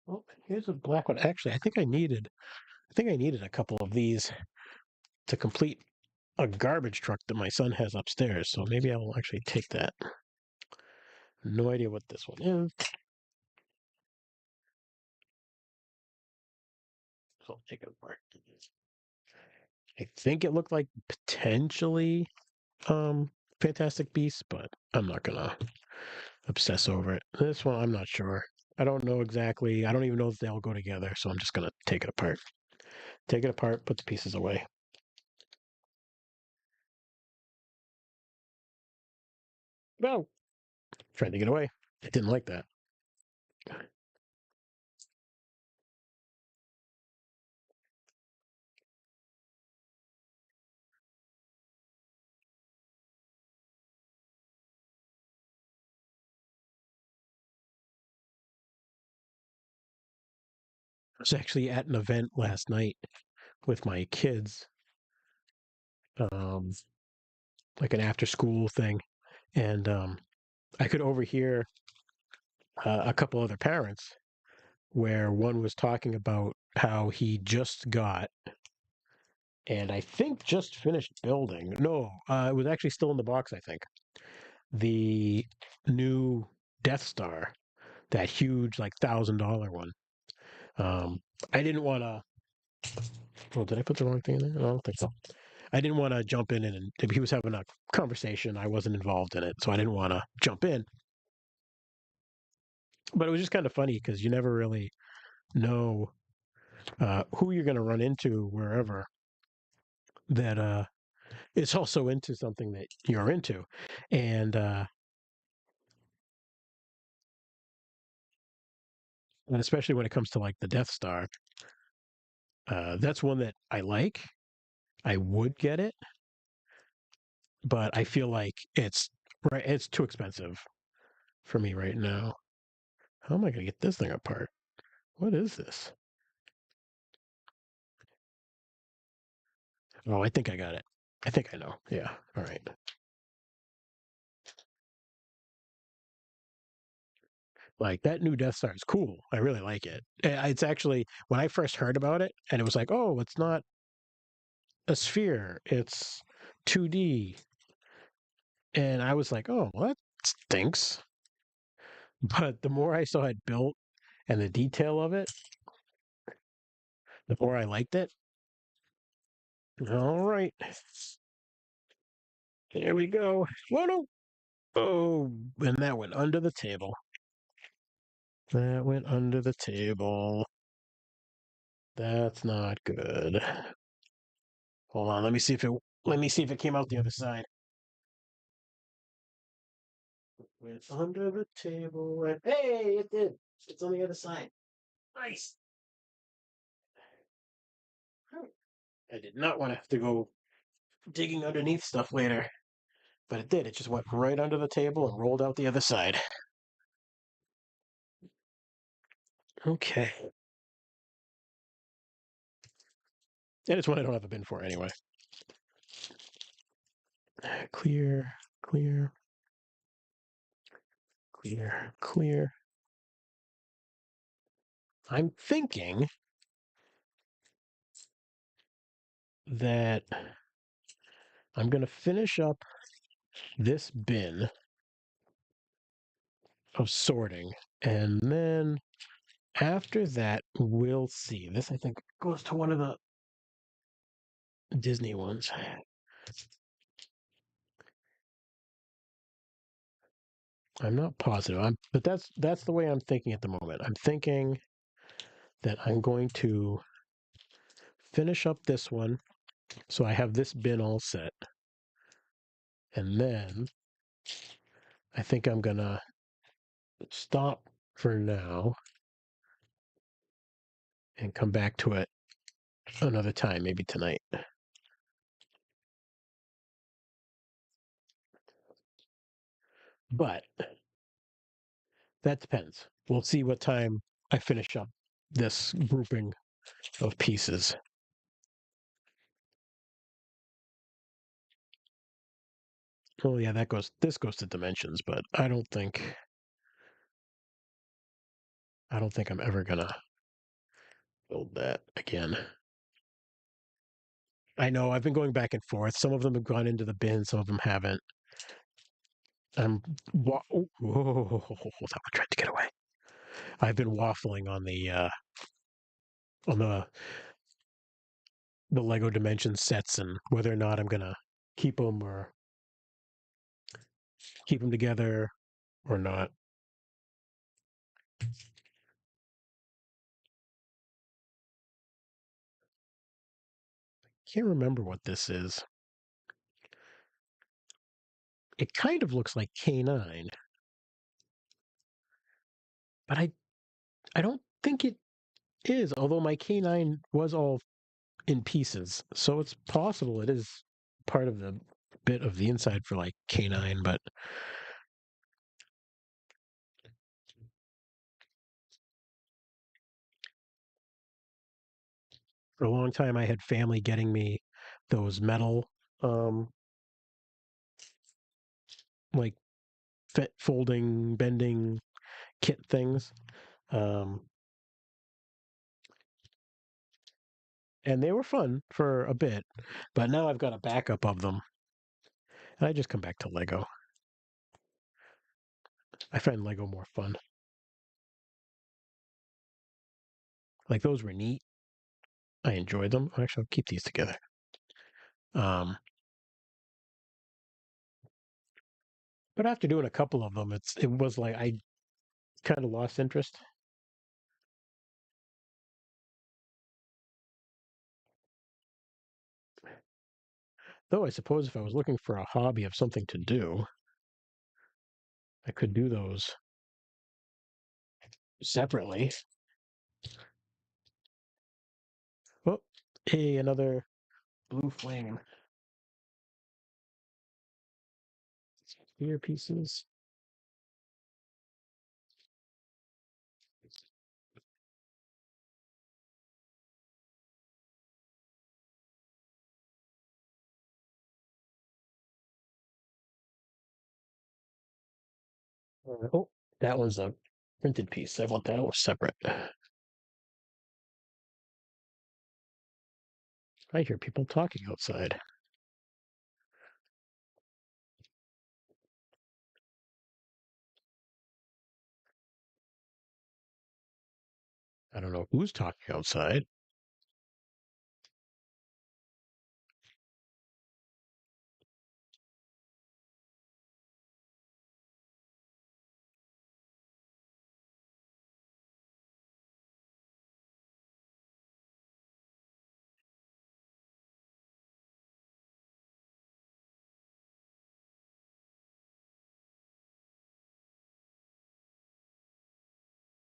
Oh, here's a black one. Actually, I think I needed a couple of these to complete a garbage truck that my son has upstairs. So maybe I'll actually take that. No idea what this one is. So I'll take it apart. I think it looked like potentially Fantastic Beasts, but I'm not gonna obsess over it. This one I'm not sure. I don't know exactly. I don't even know if they'll go together, so I'm just gonna take it apart. Take it apart, put the pieces away. No, tried to get away. I didn't like that. I was actually at an event last night with my kids, um, like an after school thing, and I could overhear a couple other parents where one was talking about how he just got, and I think just finished building. No, it was actually still in the box, I think. The new Death Star, that huge, like $1,000 one. Um, I didn't want to. Well, did I put the wrong thing in there? I don't think so. I didn't want to jump in and if he was having a conversation. I wasn't involved in it, so I didn't want to jump in. But it was just kind of funny because you never really know who you're going to run into wherever that is also into something that you're into, and especially when it comes to like the Death Star, that's one that I like. I would get it, but I feel like it's right. It's too expensive for me right now. How am I going to get this thing apart? What is this? Oh, I think I got it. I think I know. Yeah. All right. Like that new Death Star is cool. I really like it. It's actually when I first heard about it, and it was like, oh, it's not a sphere. It's 2D, and I was like, oh, well, that stinks. But the more I saw it built and the detail of it, the more I liked it. All right, here we go. Whoa, no. Oh, and that went under the table. That went under the table. That's not good. Hold on, let me see if it came out the other side. Went under the table. And, hey, it did. It's on the other side. Nice. I did not want to have to go digging underneath stuff later, but it did. It just went right under the table and rolled out the other side. Okay. And it's one I don't have a bin for anyway. Clear, clear, clear, clear. I'm thinking that I'm going to finish up this bin of sorting. And then after that, we'll see. This, I think, goes to one of the Disney ones. I'm not positive. But that's the way I'm thinking at the moment. I'm thinking that I'm going to finish up this one so I have this bin all set. And then I think I'm gonna stop for now and come back to it another time, maybe tonight. But that depends. We'll see what time I finish up this grouping of pieces. Oh yeah, this goes to dimensions, but I don't think I'm ever gonna build that again. I know I've been going back and forth. Some of them have gone into the bin, some of them haven't. Oh, whoa, that one tried to get away. I've been waffling on the Lego Dimensions sets and whether or not I'm gonna keep them or keep them together or not. Can't remember what this is. It kind of looks like K9, but I don't think it is. Although my K9 was all in pieces, so it's possible it is part of the bit of the inside for like K9, but For a long time, I had family getting me those metal, um, like folding, bending kit things. Um, and they were fun for a bit, but now I've got a backup of them, and I just come back to Lego. I find Lego more fun. Like those were neat. I enjoyed them. Actually, I'll keep these together. Um, but after doing a couple of them, it was like I kind of lost interest. Though I suppose if I was looking for a hobby of something to do, I could do those separately. Oh, hey, another blue flame. Earpieces. Oh, that one's a printed piece. I want that one separate. I hear people talking outside. I don't know who's talking outside.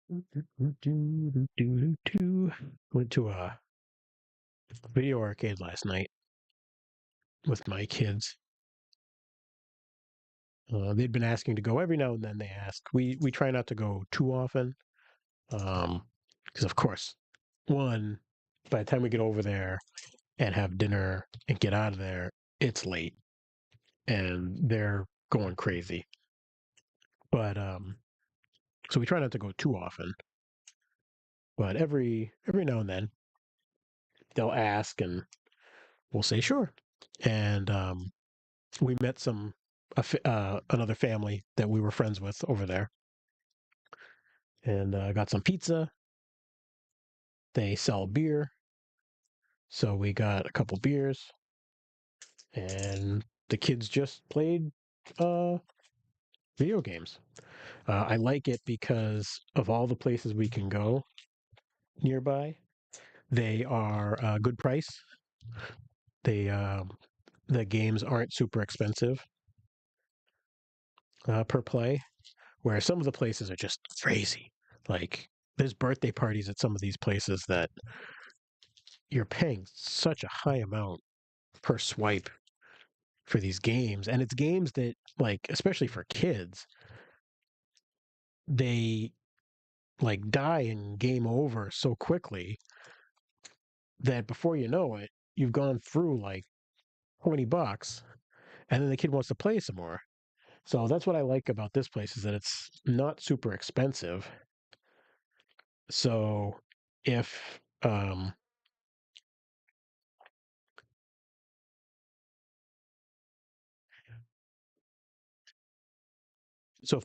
Went to a video arcade last night with my kids. They'd been asking to go every now and then. They ask. We try not to go too often, because of course, one, by the time we get over there and have dinner and get out of there, it's late and they're going crazy. But so we try not to go too often. But every now and then they'll ask, and we'll say sure. And we met another family that we were friends with over there, and got some pizza. They sell beer, so we got a couple beers, and the kids just played uh, video games. I like it because of all the places we can go nearby. They are a good price. They the games aren't super expensive per play, where some of the places are just crazy. Like there's birthday parties at some of these places that you're paying such a high amount per swipe for these games, and it's games that, like, especially for kids, they like die and game over so quickly that before you know it, you've gone through like $20, and then the kid wants to play some more. So that's what I like about this place, is that it's not super expensive. So if if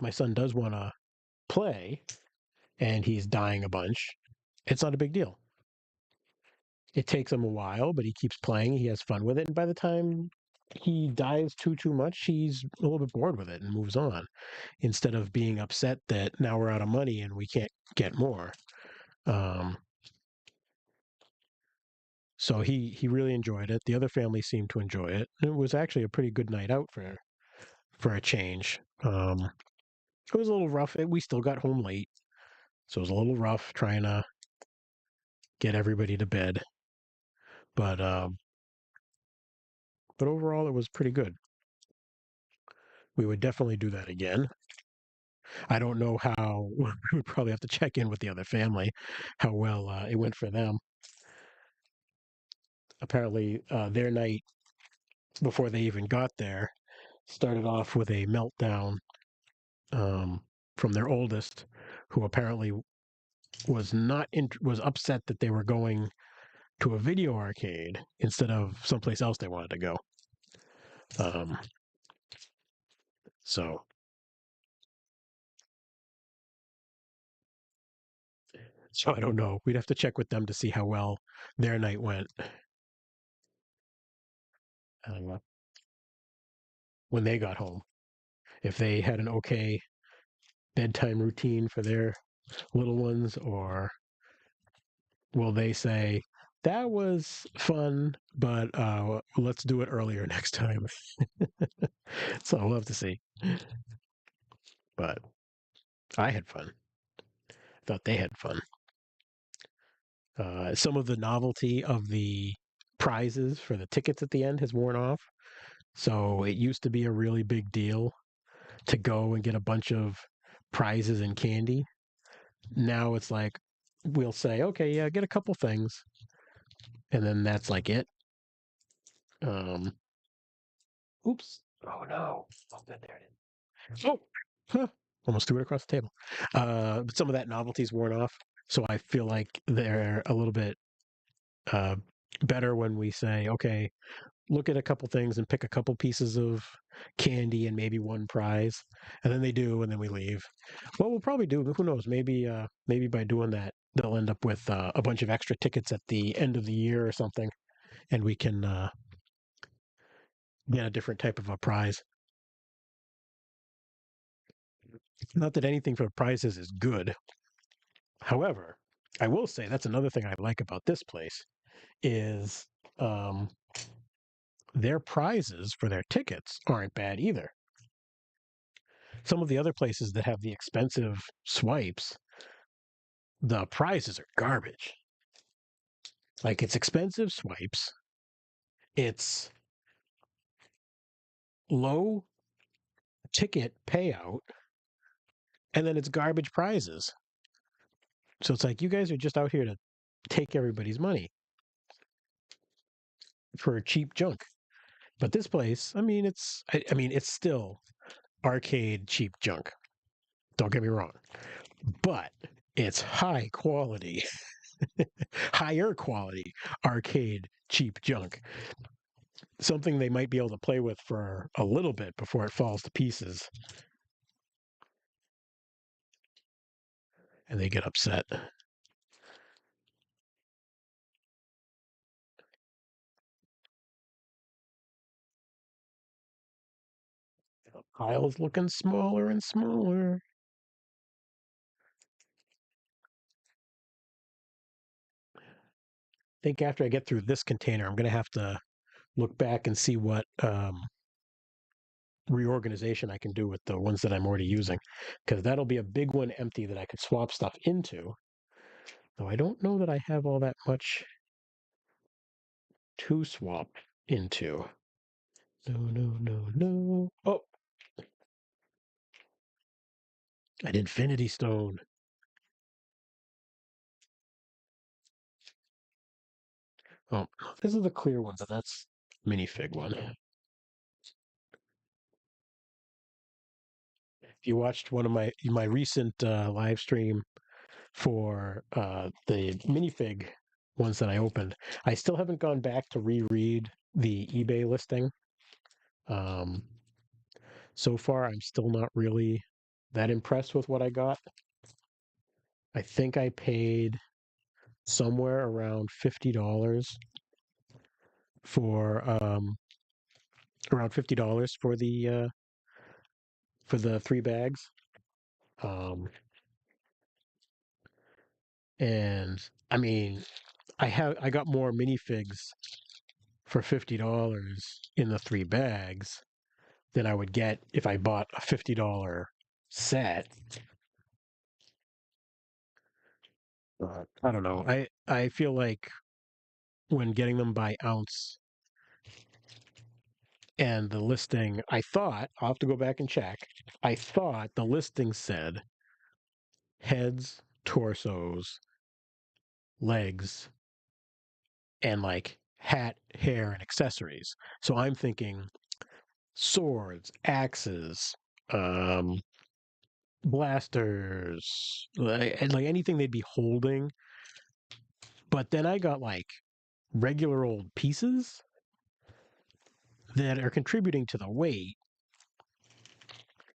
my son does want to play and he's dying a bunch, it's not a big deal. It takes him a while, but he keeps playing. He has fun with it, and by the time he dies too much, he's a little bit bored with it and moves on. Instead of being upset that now we're out of money and we can't get more. Um, so he really enjoyed it. The other family seemed to enjoy it. It was actually a pretty good night out for a change. It was a little rough. We still got home late, so it was a little rough trying to get everybody to bed. But overall, it was pretty good. We would definitely do that again. I don't know how. We would probably have to check in with the other family, how well it went for them. apparently their night before they even got there started off with a meltdown um, from their oldest, who apparently was upset that they were going to a video arcade instead of someplace else they wanted to go. Um, so so I don't know. We'd have to check with them to see how well their night went. When they got home, if they had an okay bedtime routine for their little ones, or will they say that was fun, but let's do it earlier next time? So we'll have to see. But I had fun. Thought they had fun. Some of the novelty of the prizes for the tickets at the end has worn off. So it used to be a really big deal to go and get a bunch of prizes and candy. Now it's like we'll say, okay, yeah, get a couple things, and then that's like it. Um, oops. Oh no. Oh, good. There it is. Oh, huh. Almost threw it across the table. But some of that novelty's worn off, so I feel like they're a little bit uh, better when we say, okay, look at a couple things and pick a couple pieces of candy and maybe one prize, and then they do, and then we leave. What we'll probably do, who knows, maybe by doing that they'll end up with a bunch of extra tickets at the end of the year or something, and we can get a different type of a prize. Not that anything for prizes is good. However, I will say that's another thing I like about this place is um, their prizes for their tickets aren't bad either. Some of the other places that have the expensive swipes, the prizes are garbage. Like it's expensive swipes, it's low ticket payout, and then it's garbage prizes. So it's like you guys are just out here to take everybody's money for cheap junk. But this place, I mean, it's still arcade cheap junk. Don't get me wrong, but it's high quality, higher quality arcade cheap junk. Something they might be able to play with for a little bit before it falls to pieces and they get upset. The pile's looking smaller and smaller. I think after I get through this container, I'm going to have to look back and see what reorganization I can do with the ones that I'm already using, because that'll be a big one empty that I could swap stuff into. Though I don't know that I have all that much to swap into. No, no, no, no. Oh, an infinity stone. Oh, this is the clear one, but that's minifig one. If you watched one of my recent live stream for the minifig ones that I opened, I still haven't gone back to reread the eBay listing. Um, so far, I'm still not really that impressed with what I got. I think I paid somewhere around $50 for for the 3 bags. Um, and I mean, I got more minifigs for $50 in the 3 bags than I would get if I bought a $50 set. I don't know. I feel like when getting them by ounce and the listing, I thought I'll have to go back and check. I thought the listing said heads, torsos, legs, and like hat, hair, and accessories. So I'm thinking swords, axes, um, blasters, like anything they'd be holding. But then I got like regular old pieces that are contributing to the weight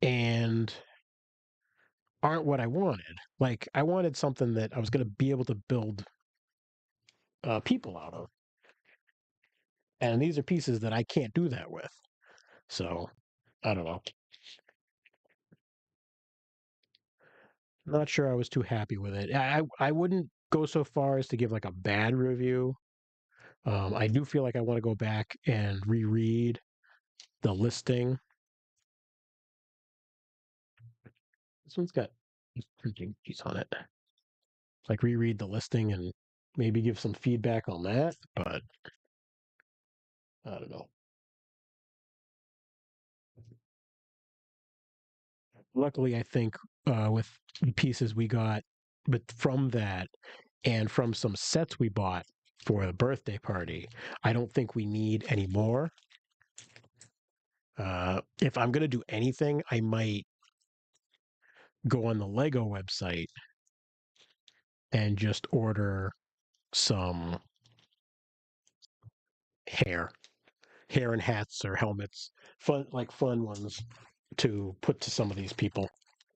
and aren't what I wanted. Like I wanted something that I was going to be able to build people out of, and these are pieces that I can't do that with. So I don't know. Not sure I was too happy with it. I wouldn't go so far as to give like a bad review. I do feel like I want to go back and reread the listing. This one's got printing piece on it. Like reread the listing and maybe give some feedback on that, but I don't know. Luckily, I think with pieces we got, but from that and from some sets we bought for the birthday party, I don't think we need any more. If I'm gonna do anything, I might go on the Lego website and just order some hair, hair and hats or helmets, fun ones to put to some of these people.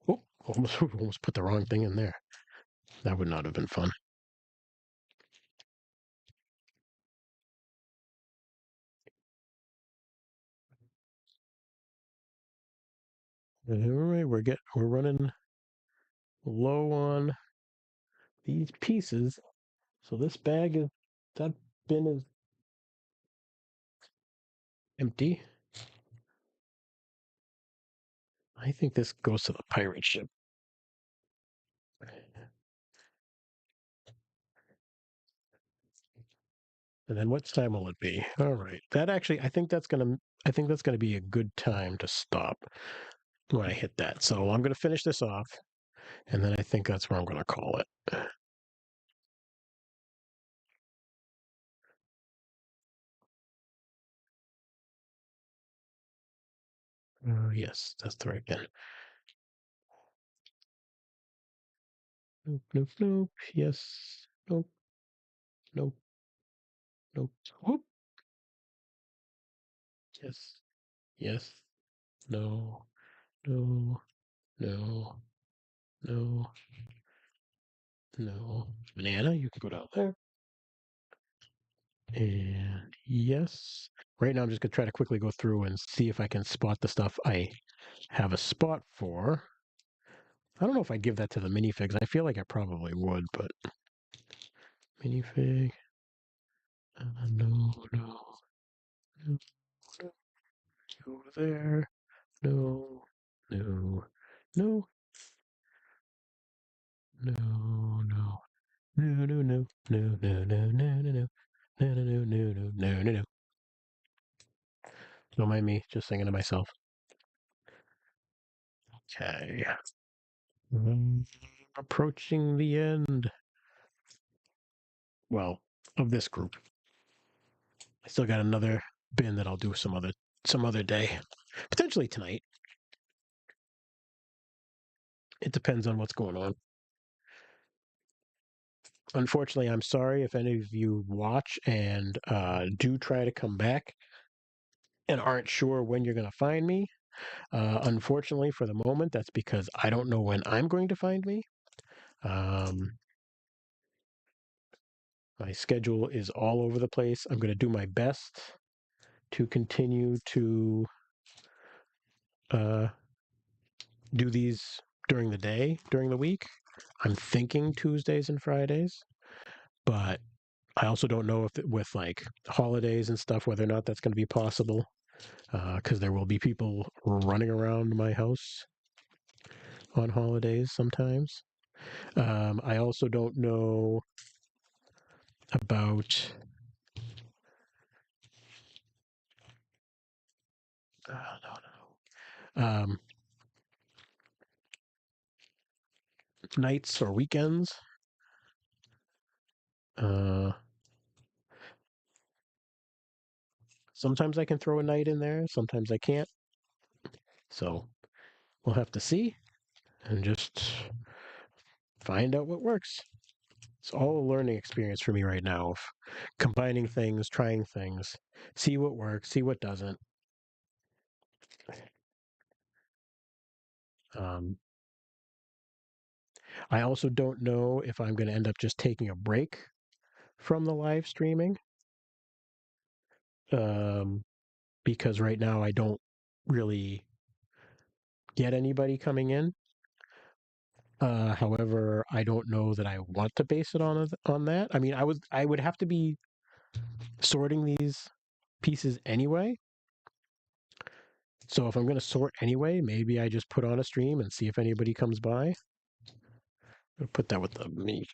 Oh, almost put the wrong thing in there. That would not have been fun. All right, we're running low on these pieces. So this bag is that bin is empty. I think this goes to the pirate ship. And then what time will it be? All right. That actually I think that's gonna be a good time to stop when I hit that. So I'm gonna finish this off and then I think that's where I'm gonna call it. Yes, that's the right bin. Nope, nope, nope. Yes. Nope, nope, nope. Whoop. Yes. Yes. No. No. No. No. No. Banana, you can go down there. And yes. Right now, I'm just going to try to quickly go through and see if I can spot the stuff I have a spot for. I don't know if I'd give that to the minifigs. I feel like I probably would, but minifig. No, no, no, no. Over there. No, no, no, no, no. No, no, no, no, no, no, no, no, no, no, no, no, no, no, no, no. Don't mind me, just singing to myself. Okay. Approaching the end. Well, of this group. I still got another bin that I'll do some other day. Potentially tonight. It depends on what's going on. Unfortunately, I'm sorry if any of you watch and do try to come back and aren't sure when you're going to find me. Unfortunately, for the moment, that's because I don't know when I'm going to find me. Um, my schedule is all over the place. I'm going to do my best to continue to uh, do these during the day, during the week. I'm thinking Tuesdays and Fridays, but I also don't know if with like holidays and stuff whether or not that's going to be possible because there will be people running around my house on holidays sometimes. I also don't know about no, nights or weekends. Uh, Sometimes I can throw a night in there, sometimes I can't. So we'll have to see and just find out what works. It's all a learning experience for me right now of combining things, trying things, see what works, see what doesn't. Um, I also don't know if I'm going to end up just taking a break from the live streaming um, because right now I don't really get anybody coming in. However, I don't know that I want to base it on that. I mean, I would have to be sorting these pieces anyway. So if I'm going to sort anyway, maybe I just put on a stream and see if anybody comes by. I'll put that with the me,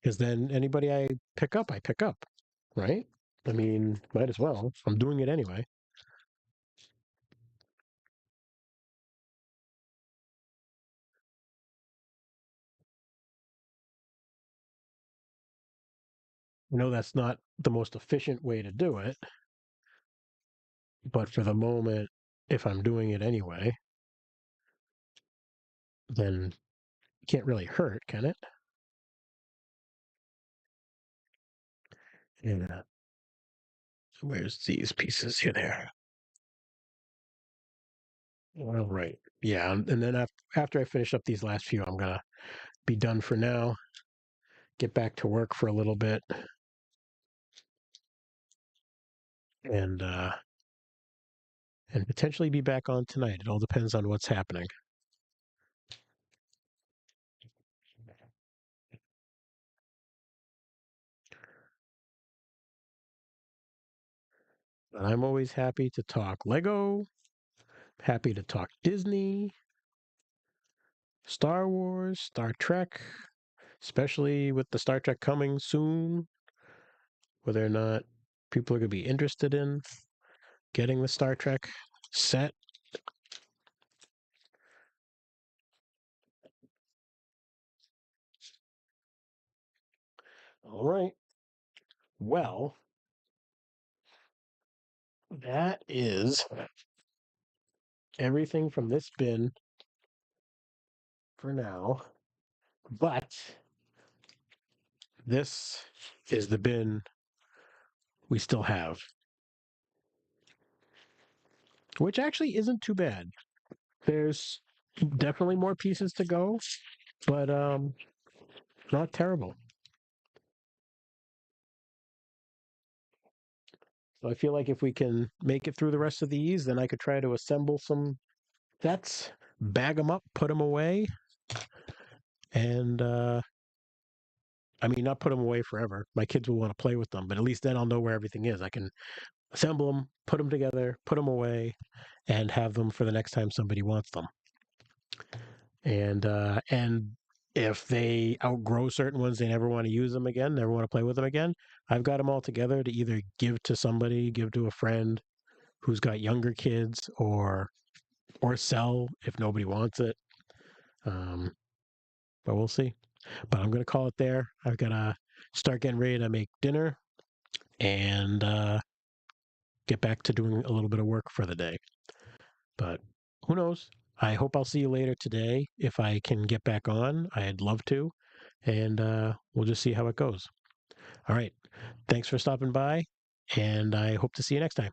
because then anybody I pick up, right? I mean, might as well. I'm doing it anyway. I know that's not the most efficient way to do it, but for the moment, if I'm doing it anyway, then it can't really hurt, can it? Yeah. Where's these pieces here? There. All right. Yeah, and then after I finish up these last few, I'm gonna be done for now. Get back to work for a little bit, and potentially be back on tonight. It all depends on what's happening. But I'm always happy to talk Lego, happy to talk Disney, Star Wars, Star Trek, especially with the Star Trek coming soon, whether or not people are going to be interested in getting the Star Trek set. All right. Well, that is everything from this bin for now. But this is the bin we still have, which actually isn't too bad. There's definitely more pieces to go, but not terrible. So I feel like if we can make it through the rest of these, then I could try to assemble some sets, bag them up, put them away, and I mean, not put them away forever. My kids will want to play with them, but at least then I'll know where everything is. I can assemble them, put them together, put them away, and have them for the next time somebody wants them. And if they outgrow certain ones, they never want to use them again, never want to play with them again. I've got them all together to either give to somebody, give to a friend who's got younger kids, or sell if nobody wants it. Um, but we'll see. But I'm gonna call it there. I've got to start getting ready to make dinner and get back to doing a little bit of work for the day. But who knows? I hope I'll see you later today if I can get back on. I'd love to, and we'll just see how it goes. All right. Thanks for stopping by, and I hope to see you next time.